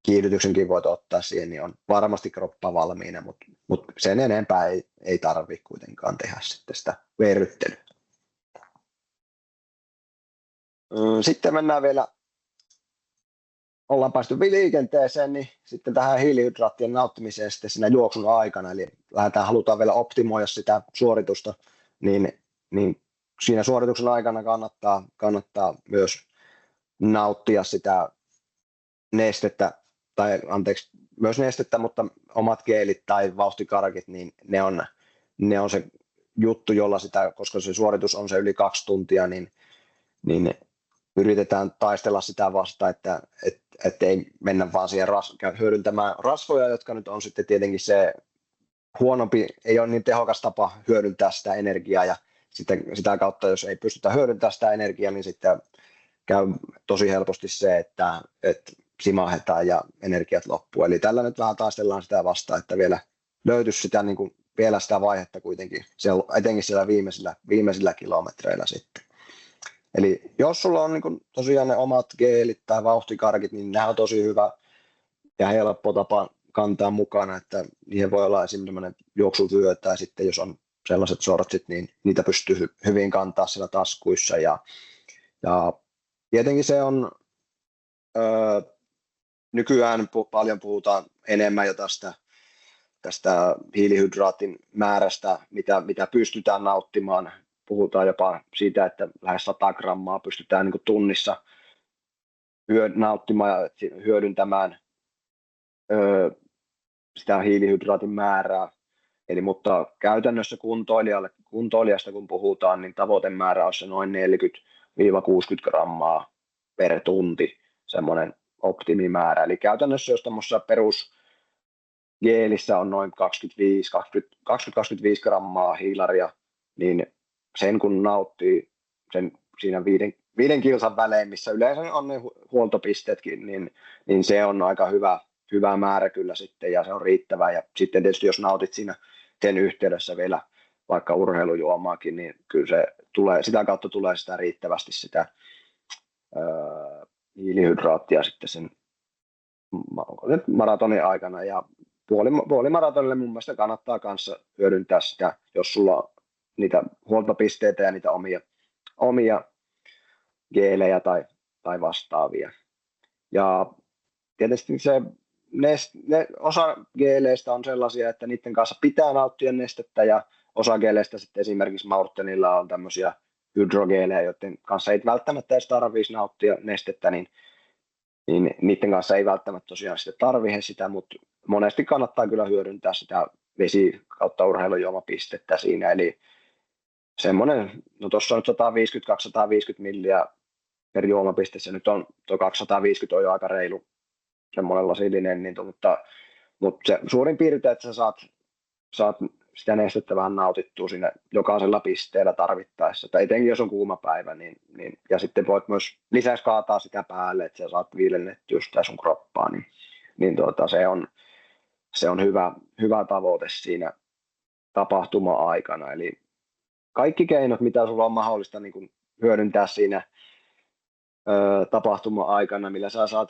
[SPEAKER 1] kiihdytyksenkin voit ottaa siihen, niin on varmasti kroppa valmiina, mutta sen enempää ei tarvitse kuitenkaan tehdä sitten sitä verryttelyä. Sitten mennään vielä, ollaan päästy liikenteeseen, niin sitten tähän hiilihydraattien nauttimiseen sitten siinä juoksun aikana, eli halutaan vielä optimoida sitä suoritusta, niin siinä suorituksen aikana kannattaa myös nauttia sitä nestettä, myös nestettä, mutta omat geelit tai vauhtikarkit, niin ne on se juttu, jolla sitä, koska se suoritus on se yli 2 tuntia, niin yritetään taistella sitä vastaan, että ei mennä vaan siihen hyödyntämään rasvoja, jotka nyt on sitten tietenkin se huonompi, ei ole niin tehokas tapa hyödyntää sitä energiaa, ja sitten sitä kautta, jos ei pystytä hyödyntämään sitä energiaa, niin sitten käy tosi helposti se, että simahdetaan ja energiat loppuu. Eli tällä nyt vähän taistellaan sitä vastaan, että vielä löytyisi sitä, niin kuin, vielä sitä vaihetta kuitenkin, etenkin siellä viimeisillä kilometreillä sitten. Eli jos sulla on niin kuin tosiaan ne omat geelit tai vauhtikarkit, niin nämä on tosi hyvä ja helppo tapa kantaa mukana, että niihin voi olla esimerkiksi juoksuvyö tai sitten jos on sellaiset sortsit, niin niitä pystyy hyvin kantaa siellä taskuissa ja tietenkin se on nykyään paljon puhutaan enemmän jo tästä hiilihydraatin määrästä, mitä pystytään nauttimaan. Puhutaan jopa siitä, että lähes 100 grammaa pystytään niin kuin tunnissa nauttimaan ja hyödyntämään sitä hiilihydraatin määrää. Eli, mutta käytännössä kuntoilijasta kun puhutaan, niin tavoitemäärä on se noin 40-60 grammaa per tunti, semmoinen optimimäärä. Eli käytännössä jos tämmöisessä perusgeelissä on noin 20-25 grammaa hiilaria, niin sen kun nauttii sen siinä 5 kilsan välein, missä yleensä on ne huoltopisteetkin, niin se on aika hyvä määrä kyllä sitten ja se on riittävä. Ja sitten tietysti jos nautit siinä sen yhteydessä vielä vaikka urheilujuomaakin, niin kyllä se sitä kautta tulee sitä riittävästi sitä hiilihydraattia sitten sen maratonin aikana. Ja puolimaratonille mun mielestä kannattaa kanssa hyödyntää sitä, jos sulla on niitä huoltopisteitä ja niitä omia geelejä tai vastaavia. Ja tietysti se osa geeleistä on sellaisia, että niiden kanssa pitää nauttia nestettä ja osa geeleistä sitten esimerkiksi Maurtenilla on tämmöisiä hydrogeelejä, joiden kanssa ei välttämättä edes tarvitsisi nauttia nestettä, niin niiden kanssa ei välttämättä tosiaan sitten tarvitse sitä, mutta monesti kannattaa kyllä hyödyntää sitä vesi kautta urheilujuomapistettä siinä, eli semmoinen, no tuossa on nyt 150-250 milliä per juomapiste. Se nyt on tuo 250 on jo aika reilu semmoinen lasillinen, niin mutta se suurin piirtein, että sä saat sitä nestettä vähän nautittua siinä jokaisella pisteellä tarvittaessa. Tai etenkin jos on kuuma päivä, ja sitten voit myös lisäksi kaataa sitä päälle, että sä saat viilennettyä sitä sun kroppaa, se on hyvä tavoite siinä tapahtuma-aikana. Eli kaikki keinot, mitä sulla on mahdollista niin kun hyödyntää siinä tapahtuma-aikana, millä sä saat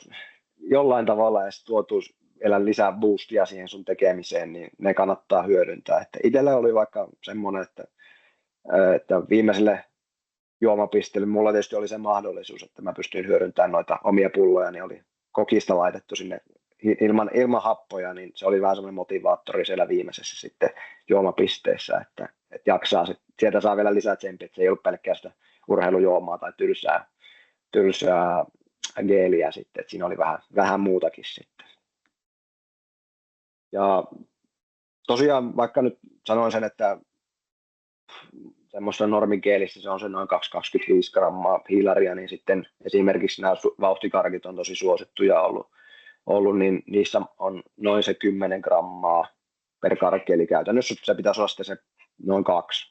[SPEAKER 1] jollain tavalla edes tuotua vielä lisää boostia siihen sun tekemiseen, niin ne kannattaa hyödyntää. Että itsellä oli vaikka semmoinen, että viimeiselle juomapisteelle mulla tietysti oli se mahdollisuus, että mä pystyin hyödyntämään noita omia pulloja, niin oli kokista laitettu sinne ilman happoja, niin se oli vähän semmoinen motivaattori siellä viimeisessä sitten juomapisteessä, että jaksaa, sieltä saa vielä lisää tsemppiä, että se ei ollut pelkkää sitä urheilujuomaa tai tylsää geeliä sitten, että siinä oli vähän muutakin sitten. Ja tosiaan vaikka nyt sanoin sen, että semmoista normigeelistä se on se noin 225 grammaa hiilaria, niin sitten esimerkiksi nämä vauhtikarkit on tosi suosittuja ollut, niin niissä on noin se 10 grammaa per karkki, eli käytännössä se pitäisi olla sitten se noin 2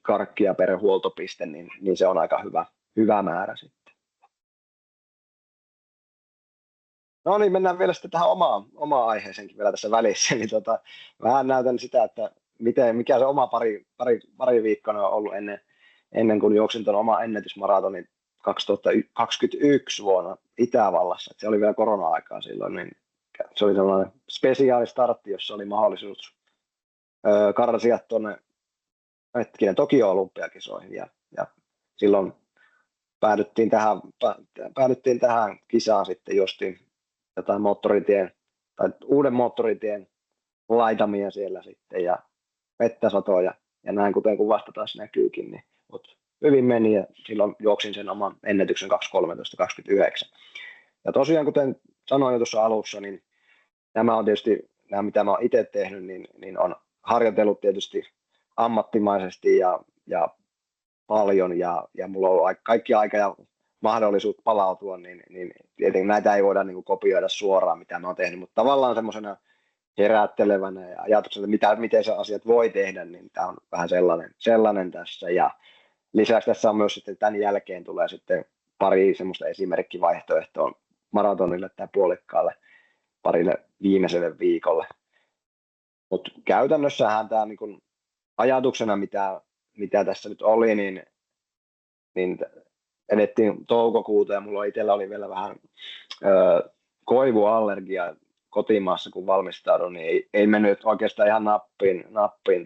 [SPEAKER 1] karkkia per huoltopiste, niin se on aika hyvä määrä sitten. No niin, mennään vielä sitten tähän omaan aiheeseenkin vielä tässä välissä, niin vähän näytän sitä, että mikä se oma pari viikkoa on ollut ennen kuin juoksin tuon oma ennätysmaratonin 2021 vuonna Itävallassa. Se oli vielä korona-aikaa silloin, niin se oli sellainen spesiaalistartti, jossa oli mahdollisuus karsia tuonne Tokio-olympiakisoihin ja silloin päädyttiin tähän kisaan sitten jostain jotain uuden moottoritien laitamia siellä sitten ja vettä satoja ja näin kuten kuvasta taas näkyykin, niin mutta hyvin meni ja silloin juoksin sen oman ennätyksen 2.13.29. Ja tosiaan kuten sanoin jo tuossa alussa, niin nämä on tietysti, mitä mä oon itse tehnyt, niin on harjoitellut tietysti ammattimaisesti ja paljon ja mulla on ollut kaikki aika ja mahdollisuus palautua, niin tietenkin näitä ei voida niin kopioida suoraan, mitä mä oon tehnyt, mutta tavallaan semmoisena herättelevänä ja ajatuksena, miten se asiat voi tehdä, niin tämä on vähän sellainen tässä. Ja lisäksi tässä on myös sitten tämän jälkeen tulee sitten pari semmoista esimerkkivaihtoehtoa maratonille tai puolikkaalle parille viimeiselle viikolle. Mutta käytännössähän tämä niin ajatuksena, mitä tässä nyt oli, niin edettiin toukokuuta ja mulla itsellä oli vielä vähän koivuallergia kotimaassa, kun valmistaudun, niin ei mennyt oikeastaan ihan nappiin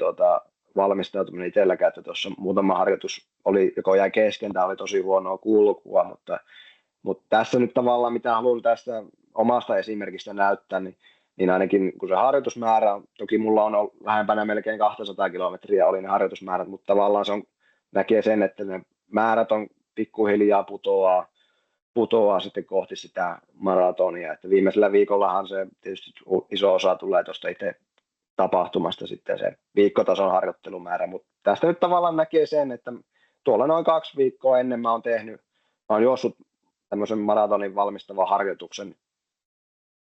[SPEAKER 1] valmistautuminen itselläkään, että tuossa muutama harjoitus joko jäi kesken tai oli tosi huonoa kulkua, mutta tässä nyt tavallaan, mitä haluan tästä omasta esimerkistä näyttää, niin ainakin kun se harjoitusmäärä, toki mulla on lähempänä melkein 200 kilometriä oli ne harjoitusmäärät, mutta tavallaan näkee sen, että ne määrät on pikkuhiljaa putoaa sitten kohti sitä maratonia. Että viimeisellä viikollahan se tietysti iso osa tulee tuosta itse tapahtumasta sitten se viikkotason harjoittelumäärä, mutta tästä nyt tavallaan näkee sen, että tuolla noin 2 viikkoa ennen mä oon juossut tämmöisen maratonin valmistavan harjoituksen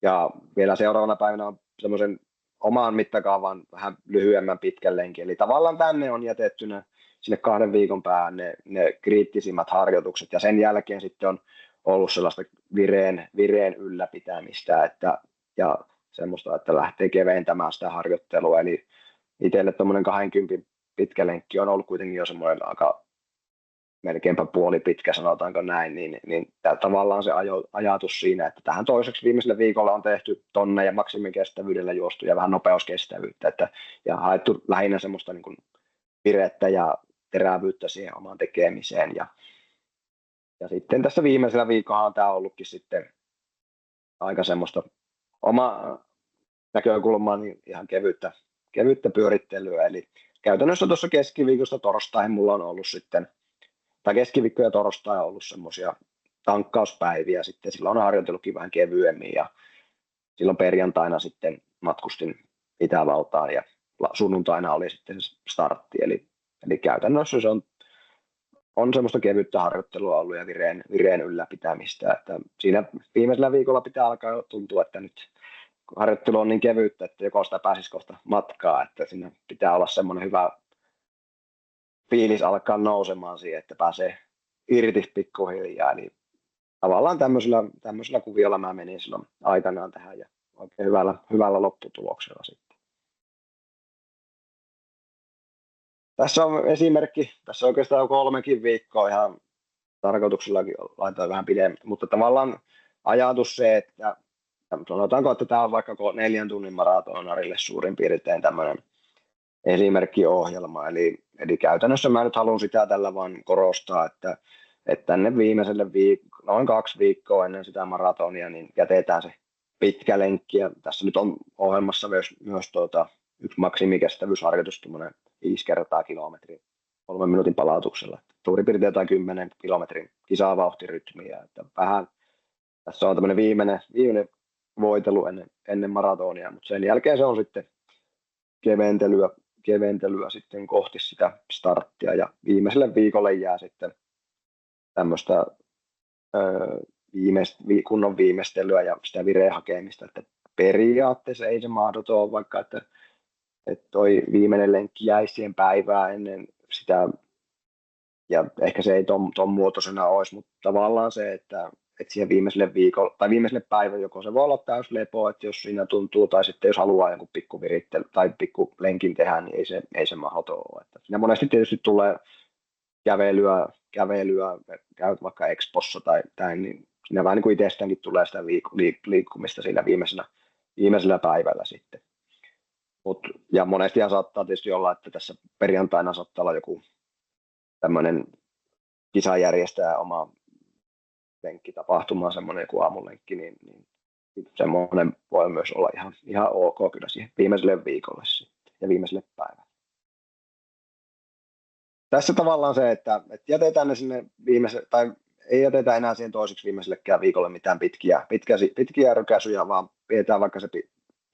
[SPEAKER 1] ja vielä seuraavana päivänä on semmoisen omaan mittakaavan vähän lyhyemmän pitkän lenkin. Eli tavallaan tänne on jätettynä sinne 2 viikon päähän ne kriittisimmät harjoitukset ja sen jälkeen sitten on ollut sellaista vireen ylläpitämistä ja semmoista, että lähtee keventämään sitä harjoittelua. Eli itselle tuommoinen 20 pitkä lenkki on ollut kuitenkin jo semmoinen aika melkeinpä puoli pitkä, sanotaanko näin, niin tavallaan se ajatus siinä, että tähän toiseksi viimeisellä viikolla on tehty tonne ja maksimikestävyydellä juostu ja vähän nopeuskestävyyttä, ja haettu lähinnä semmoista niin kuin virettä ja terävyyttä siihen omaan tekemiseen. Ja sitten tässä viimeisellä viikolla on tämä ollutkin sitten aika semmoista oma näkökulmaa, niin ihan kevyttä pyörittelyä. Eli käytännössä tuossa keskiviikosta torstaihin mulla on ollut sitten, tai keskiviikko ja torstai on ollut semmoisia tankkauspäiviä sitten. Silloin on harjoitellutkin vähän kevyemmin ja silloin perjantaina sitten matkustin Itävaltaan ja sunnuntaina oli sitten startti. Eli käytännössä se on on semmoista kevyttä harjoittelua ollut ja vireen ylläpitämistä, että siinä viimeisellä viikolla pitää alkaa jo tuntua, että nyt harjoittelu on niin kevyttä, että joko sitä pääsisi kohta matkaa, että siinä pitää olla semmoinen hyvä fiilis alkaa nousemaan siihen, että pääsee irti pikkuhiljaa. Eli tavallaan tämmöisellä kuviolla mä menin silloin aikanaan tähän ja oikein hyvällä lopputuloksella sitten. Tässä on esimerkki, tässä oikeastaan jo 3 viikkoa ihan tarkoituksellakin laitetaan vähän pidemmän, mutta tavallaan ajatus se, että sanotaanko, että tämä on vaikka 4 tunnin maratonarille suurin piirtein tämmöinen esimerkkiohjelma, eli käytännössä mä nyt haluan sitä tällä vaan korostaa, että tänne viimeiselle noin 2 viikkoa ennen sitä maratonia, niin jätetään se pitkä lenkki, ja tässä nyt on ohjelmassa myös yksi maksimikestävyysharjoitus, tuommoinen 5 kertaa kilometri 3 minuutin palautuksella. Suurin piirtein jotain 10 kilometrin kisavauhtirytmiä. Että vähän, tässä on tämmöinen viimeinen voitelu ennen maratonia, mutta sen jälkeen se on sitten keventelyä sitten kohti sitä starttia. Ja viimeiselle viikolle jää sitten tämmöistä kunnon viimeistelyä ja sitä vireen hakemista. Että periaatteessa ei se mahdoton ole, vaikka että toi viimeinen lenkki jäisi siihen päivään ennen sitä, ja ehkä se ei ton muotoisena olisi, mutta tavallaan se, että siihen viimeiselle viikolle tai viimeiselle päivälle joko se voi olla täyslepo, että jos siinä tuntuu, tai sitten jos haluaa jonkun pikkuvirittely tai pikkulenkin tehdä, niin ei se mahdoton ole. Että siinä monesti tietysti tulee kävelyä käyt vaikka Expossa tai niin siinä vähän niin kuin itsestäänkin tulee sitä liikkumista siinä viimeisellä päivällä sitten. Ja monestihan saattaa tietysti olla, että tässä perjantaina saattaa olla joku tämmöinen kisajärjestäjä oma lenkkitapahtuma, semmoinen joku aamulenkki, niin semmoinen voi myös olla ihan ok kyllä siihen viimeiselle viikolle sitten ja viimeiselle päivälle. Tässä tavallaan se, että jätetään ne sinne tai ei jätetä enää siihen toiseksi viimeisellekään viikolle mitään pitkiä rykäisyjä, vaan pidetään vaikka se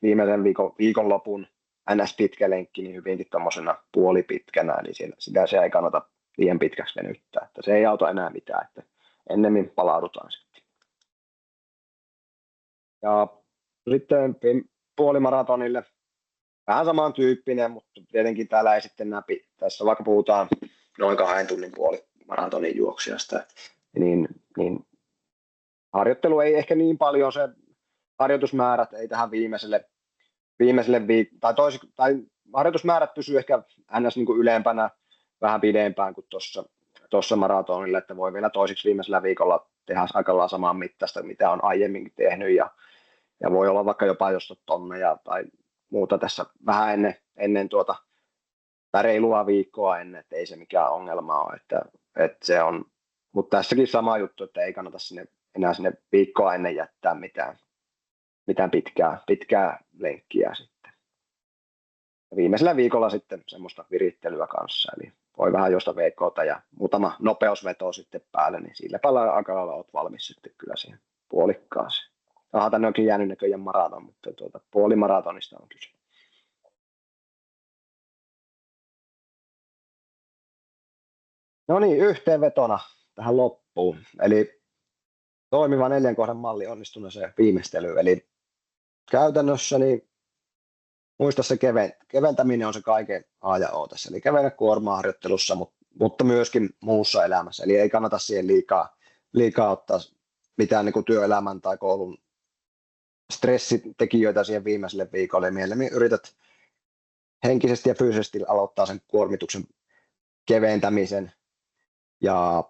[SPEAKER 1] viimeisen viikonlopun NS-pitkä lenkki niin hyvinkin tuommoisena puolipitkänä, eli sitä ei kannata liian pitkäksi venyttää, että se ei auta enää mitään, että ennemmin palaudutaan sitten. Ja sitten puolimaratonille vähän samantyyppinen, mutta tietenkin täällä ei sitten tässä vaikka puhutaan noin 2 tunnin puolimaratonin juoksijasta, niin harjoittelu ei ehkä niin paljon, se harjoitusmäärät ei tähän viimeiselle tai harjoitusmäärät pysyy ehkä ns. Niin kuin ylempänä vähän pidempään kuin tuossa maratonilla, että voi vielä toiseksi viimeisellä viikolla tehdä aika lailla saman mittaista, mitä on aiemminkin tehnyt, ja voi olla vaikka jopa jostain tonneja tai muuta tässä vähän ennen tai reilua viikkoa ennen, että ei se mikään ongelma ole, että se on, mutta tässäkin sama juttu, että ei kannata enää sinne viikkoa ennen jättää mitään pitkää lenkkiä sitten. Ja viimeisellä viikolla sitten semmoista virittelyä kanssa, eli voi vähän josta VK:ta ja muutama nopeusveto sitten päälle, niin sillä palaa aika lailla olet valmis sitten kyllä siihen puolikkaaseen. Tänne onkin jäänyt näköjään maraton, mutta puolimaratonista on kyse. No niin, yhteenvetona tähän loppuun. Eli toimiva 4 kohdan malli onnistuneeseen viimeistelyyn. Eli käytännössä niin muista se keventäminen on se kaiken A ja O tässä. Eli kevennä kuorma-harjoittelussa, mutta myöskin muussa elämässä. Eli ei kannata siihen liikaa ottaa mitään niin kuin työelämän tai koulun stressitekijöitä siihen viimeiselle viikolle. Mieluummin yrität henkisesti ja fyysisesti aloittaa sen kuormituksen keventämisen. Ja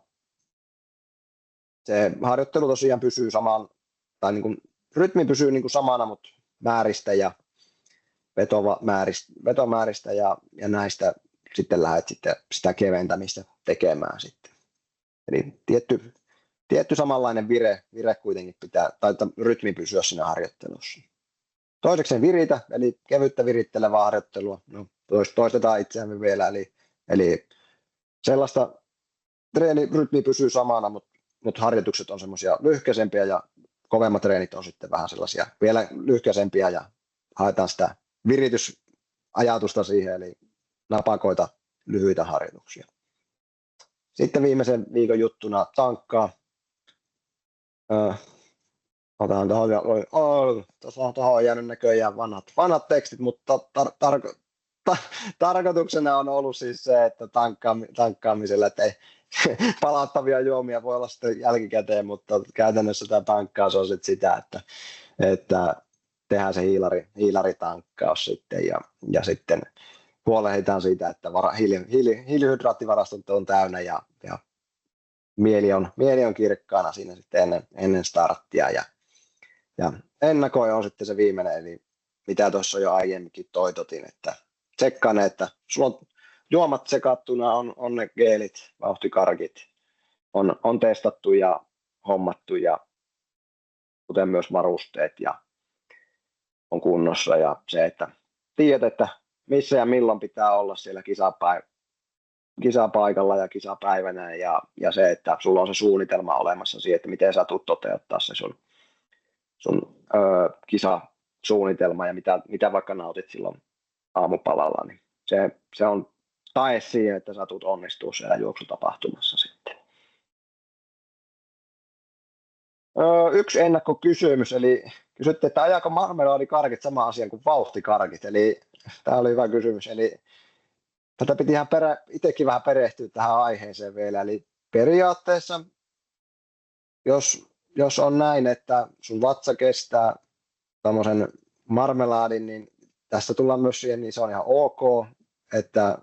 [SPEAKER 1] se harjoittelu tosiaan pysyy tai niin kuin, rytmi pysyy niin kuin samana, mutta määristä ja vetomääristä ja näistä sitten lähdet sitten sitä keventämistä tekemään sitten. Eli tietty samanlainen vire kuitenkin pitää, tai rytmi pysyä siinä harjoittelussa. Toisekseen viritä, eli kevyttä virittelevää harjoittelua. No, toistetaan itseämme vielä, eli sellaista treenirytmi pysyy samana, mutta harjoitukset on semmoisia lyhkäisempiä ja kovemmat treenit on sitten vähän sellaisia vielä lyhkäisempiä ja haetaan sitä viritysajatusta siihen, eli napakoita lyhyitä harjoituksia. Sitten viimeisen viikon juttuna tankkaa. Otan tuohon on jäänyt näköjään vanhat tekstit, mutta tarkoituksena on ollut siis se, että tankkaamisella, että ei, palauttavia juomia voi olla sitten jälkikäteen, mutta käytännössä tämä tankkaus on sitten sitä, että tehdään se hiilaritankkaus sitten ja sitten huolehditaan siitä, että hiilihydraattivarastot on täynnä ja mieli on kirkkaana siinä sitten ennen starttia ja ennakoi on sitten se viimeinen, eli mitä tuossa jo aiemminkin toitotin, että tsekkaa ne, että sulla on juomat sekattuna, on ne geelit, vauhtikarkit, on testattu ja hommattu, ja kuten myös varusteet ja on kunnossa, ja se, että tiedät, että missä ja milloin pitää olla siellä kisapaikalla ja kisapäivänä, ja se, että sulla on se suunnitelma olemassa siihen, että miten sä tulet toteuttaa se sun kisasuunnitelma ja mitä vaikka nautit silloin aamupalalla, niin se on tae siihen, että sä tulet onnistua siellä juoksutapahtumassa sitten. Yksi ennakkokysymys, eli kysytte, että ajaako marmelaadikarkit sama asian kuin vauhtikarkit, eli tämä oli hyvä kysymys, eli tätä piti ihan itsekin vähän perehtyä tähän aiheeseen vielä, eli periaatteessa, jos on näin, että sun vatsa kestää tämmöisen marmelaadin, niin tästä tullaan myös siihen, niin se on ihan ok, että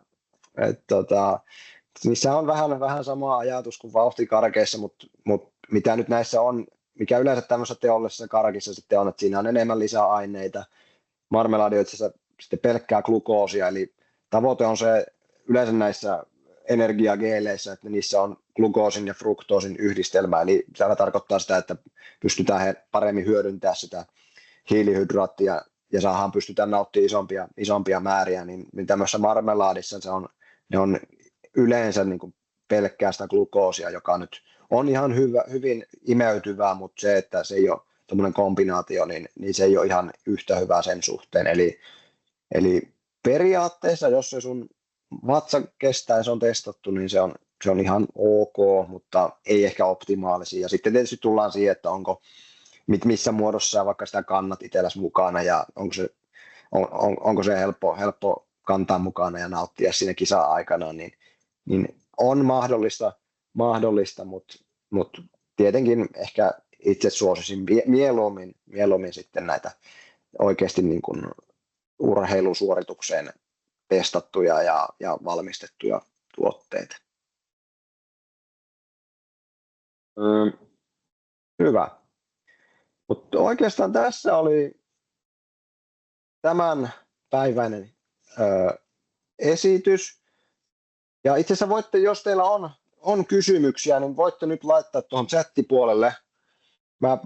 [SPEAKER 1] niissä on vähän sama ajatus kuin vauhtikarkeissa, mutta mitä nyt näissä on, mikä yleensä tämmöisessä teollisessa karkissa sitten on, että siinä on enemmän lisäaineita, marmelaadi on itse asiassa sitten pelkkää glukoosia, eli tavoite on se yleensä näissä energiageeleissä, että niissä on glukoosin ja fruktoosin yhdistelmä, eli se tarkoittaa sitä, että pystytään paremmin hyödyntämään sitä hiilihydraattia ja pystytään nauttimaan isompia määriä, niin tämmöisessä marmelaadissa ne on yleensä niin kuin pelkkää sitä glukoosia, joka nyt on ihan hyvin imeytyvää, mutta se, että se ei ole tämmöinen kombinaatio, niin se ei ole ihan yhtä hyvä sen suhteen. Eli periaatteessa, jos se sun vatsa kestää ja se on testattu, niin se on ihan ok, mutta ei ehkä optimaalisia. Ja sitten tietysti tullaan siihen, että missä muodossa vaikka sitä kannat itselläsi mukana ja onko se helppo kantaa mukana ja nauttia siinä kisa-aikana, niin on mahdollista, mutta tietenkin ehkä itse suosisin mieluummin sitten näitä oikeasti niin kuin urheilusuoritukseen testattuja ja valmistettuja tuotteita. Hyvä. Mutta oikeastaan tässä oli tämän päiväinen esitys. Ja itse asiassa voitte, jos teillä on kysymyksiä, niin voitte nyt laittaa tuohon chattipuolelle.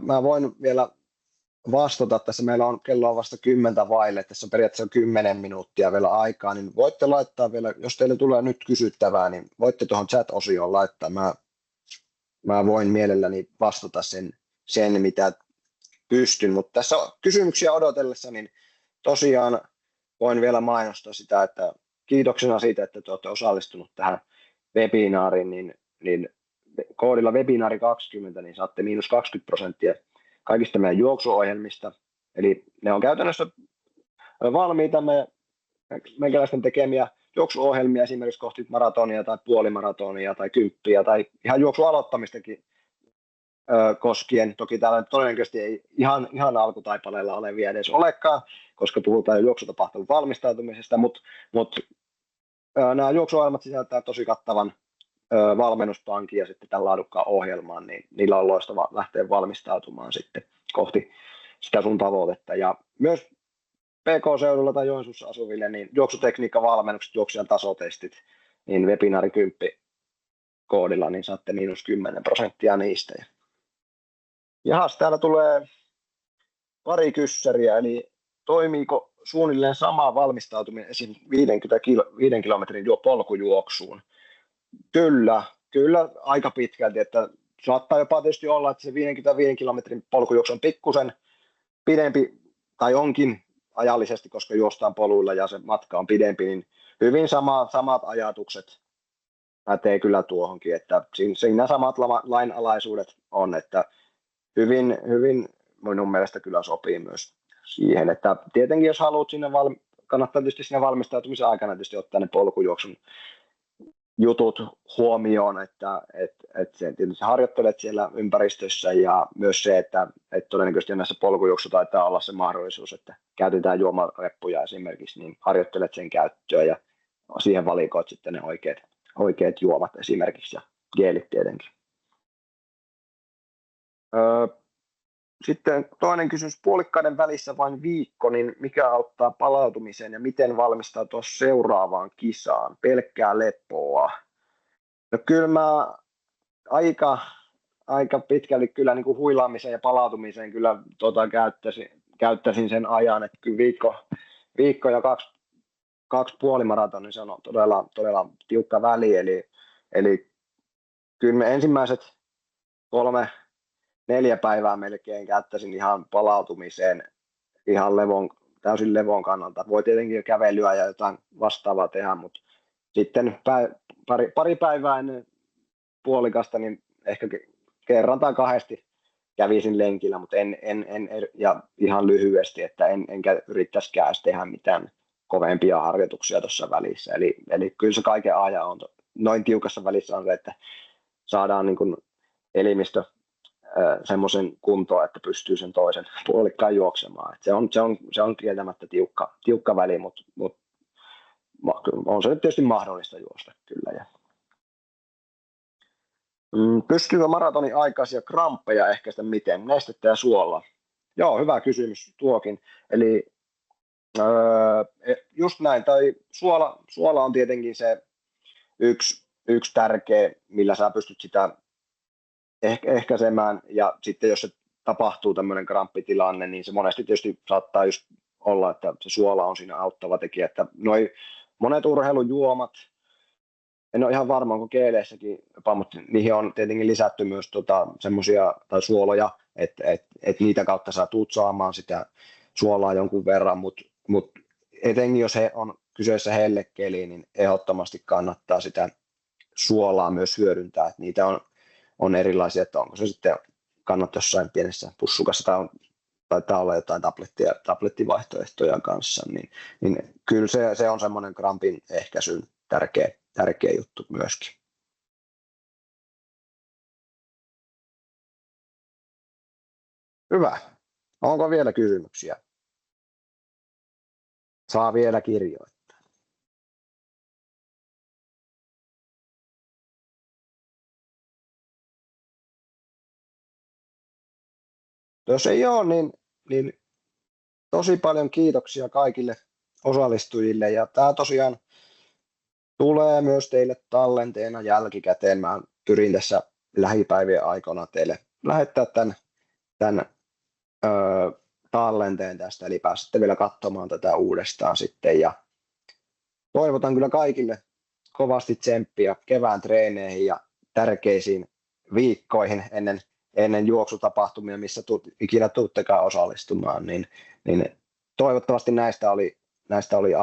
[SPEAKER 1] Mä voin vielä vastata tässä. Meillä on kello vasta 10 vaille. Tässä on periaatteessa 10 minuuttia vielä aikaa, niin voitte laittaa vielä, jos teille tulee nyt kysyttävää, niin voitte tuohon chat-osioon laittaa. Mä voin mielelläni vastata sen mitä pystyn, mutta tässä kysymyksiä odotellessa, niin tosiaan voin vielä mainostaa sitä, että kiitoksena siitä, että te olette osallistunut tähän webinaariin, niin koodilla webinaari20, niin saatte -20% kaikista meidän juoksuohjelmista. Eli ne on käytännössä valmiita meikäläisten tekemiä juoksuohjelmia esimerkiksi kohti maratonia tai puolimaratonia tai 10 tai ihan juoksun aloittamistakin koskien. Toki täällä todennäköisesti ei ihan alkutaipaleella ole vielä edes olekaan, koska puhutaan juoksutapahtuman valmistautumisesta, mutta nämä juoksuohjelmat sisältävät tosi kattavan valmennuspankin ja sitten tämän laadukkaan ohjelman, niin niillä on loistava lähteä valmistautumaan sitten kohti sitä sun tavoitetta. Ja myös PK-seudulla tai Joensuussa asuville, niin juoksutekniikkavalmennukset, juoksijan tasotestit, niin webinaari 10 koodilla, niin saatte -10% niistä. Jahas, täällä tulee pari kyssäriä, eli toimiiko suunnilleen sama valmistautuminen esim. 5 kilometrin polkujuoksuun? Kyllä aika pitkälti, että saattaa jopa tietysti olla, että se 55 kilometrin polkujuoksu on pikkusen pidempi, tai onkin ajallisesti, koska juostaan poluilla ja se matka on pidempi, niin hyvin samat ajatukset pätee kyllä tuohonkin, että siinä samat lainalaisuudet on, että hyvin minun mielestä kyllä sopii myös siihen, että tietenkin jos haluat sinne kannattaa tietysti siinä valmistautumisen aikana tietysti ottaa ne polkujuoksun jutut huomioon, että sen tietysti harjoittelet siellä ympäristössä ja myös se, että todennäköisesti näissä polkujuoksu taitaa olla se mahdollisuus, että käytetään juomareppuja esimerkiksi, niin harjoittelet sen käyttöä ja siihen valikoit sitten ne oikeat juomat esimerkiksi ja geelit tietenkin. Sitten toinen kysymys, puolikkaiden välissä vain viikko, niin mikä auttaa palautumiseen ja miten valmistautua seuraavaan kisaan? Pelkkää lepoa. No kyllä mä aika pitkälti kyllä niin kuin huilaamiseen ja palautumiseen kyllä käyttäisin sen ajan, että kyllä viikko ja kaksi puolimaratonia, niin se on todella tiukka väli, eli kyllä me ensimmäiset 3-4 päivää melkein käyttäisin ihan palautumiseen ihan täysin levon kannalta. Voi tietenkin jo kävelyä ja jotain vastaavaa tehdä, mutta sitten pari päivää ennen puolikasta, niin ehkä kerran tai kahdesti kävisin lenkillä, mutta ja ihan lyhyesti, että enkä yrittäisikään tehdä mitään kovempia harjoituksia tuossa välissä. Eli kyllä se kaiken ajan on noin tiukassa välissä on se, että saadaan niin kuin elimistö semmoisen kuntoon, että pystyy sen toisen puolikkaan juoksemaan. Et se on kieltämättä tiukka väli, mutta on se nyt tietysti mahdollista juosta kyllä. Pystyykö maratonin aikaisia kramppeja ehkäistä miten? Nestettä ja suolla? Joo, hyvä kysymys tuokin. Eli just näin, tai suola on tietenkin se yksi tärkeä, millä sä pystyt sitä ehkäisemään, ja sitten jos se tapahtuu tämmöinen kramppitilanne, niin se monesti tietysti saattaa just olla, että se suola on siinä auttava tekijä, että noi monet urheilujuomat, en ole ihan varma, onko geeleissäkin jopa, mutta niihin on tietenkin lisätty myös semmoisia tai suoloja, että niitä kautta sä tuut saamaan sitä suolaa jonkun verran, mutta etenkin jos he on kyseessä hellekeli, niin ehdottomasti kannattaa sitä suolaa myös hyödyntää, että niitä on erilaisia, että onko se sitten kannattaa jossain pienessä pussukassa tai taitaa olla jotain tablettivaihtoehtoja kanssa, niin kyllä se on semmoinen krampin ehkäisyn tärkeä juttu myöskin. Hyvä. Onko vielä kysymyksiä? Saa vielä kirjoittaa. Jos ei ole, niin tosi paljon kiitoksia kaikille osallistujille. Ja tämä tosiaan tulee myös teille tallenteena jälkikäteen. Mä pyrin tässä lähipäivien aikana teille lähettää tämän tallenteen tästä, eli pääsette vielä katsomaan tätä uudestaan sitten. Ja toivotan kyllä kaikille kovasti tsemppiä kevään treeneihin ja tärkeisiin viikkoihin ennen juoksutapahtumia, missä ikinä tuuttekaan osallistumaan, niin toivottavasti näistä oli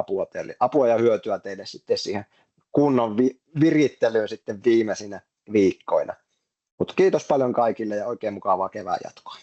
[SPEAKER 1] apua ja hyötyä teille sitten siihen kunnon virittelyyn sitten viimeisinä viikkoina. Mutta kiitos paljon kaikille ja oikein mukavaa kevään jatkoa.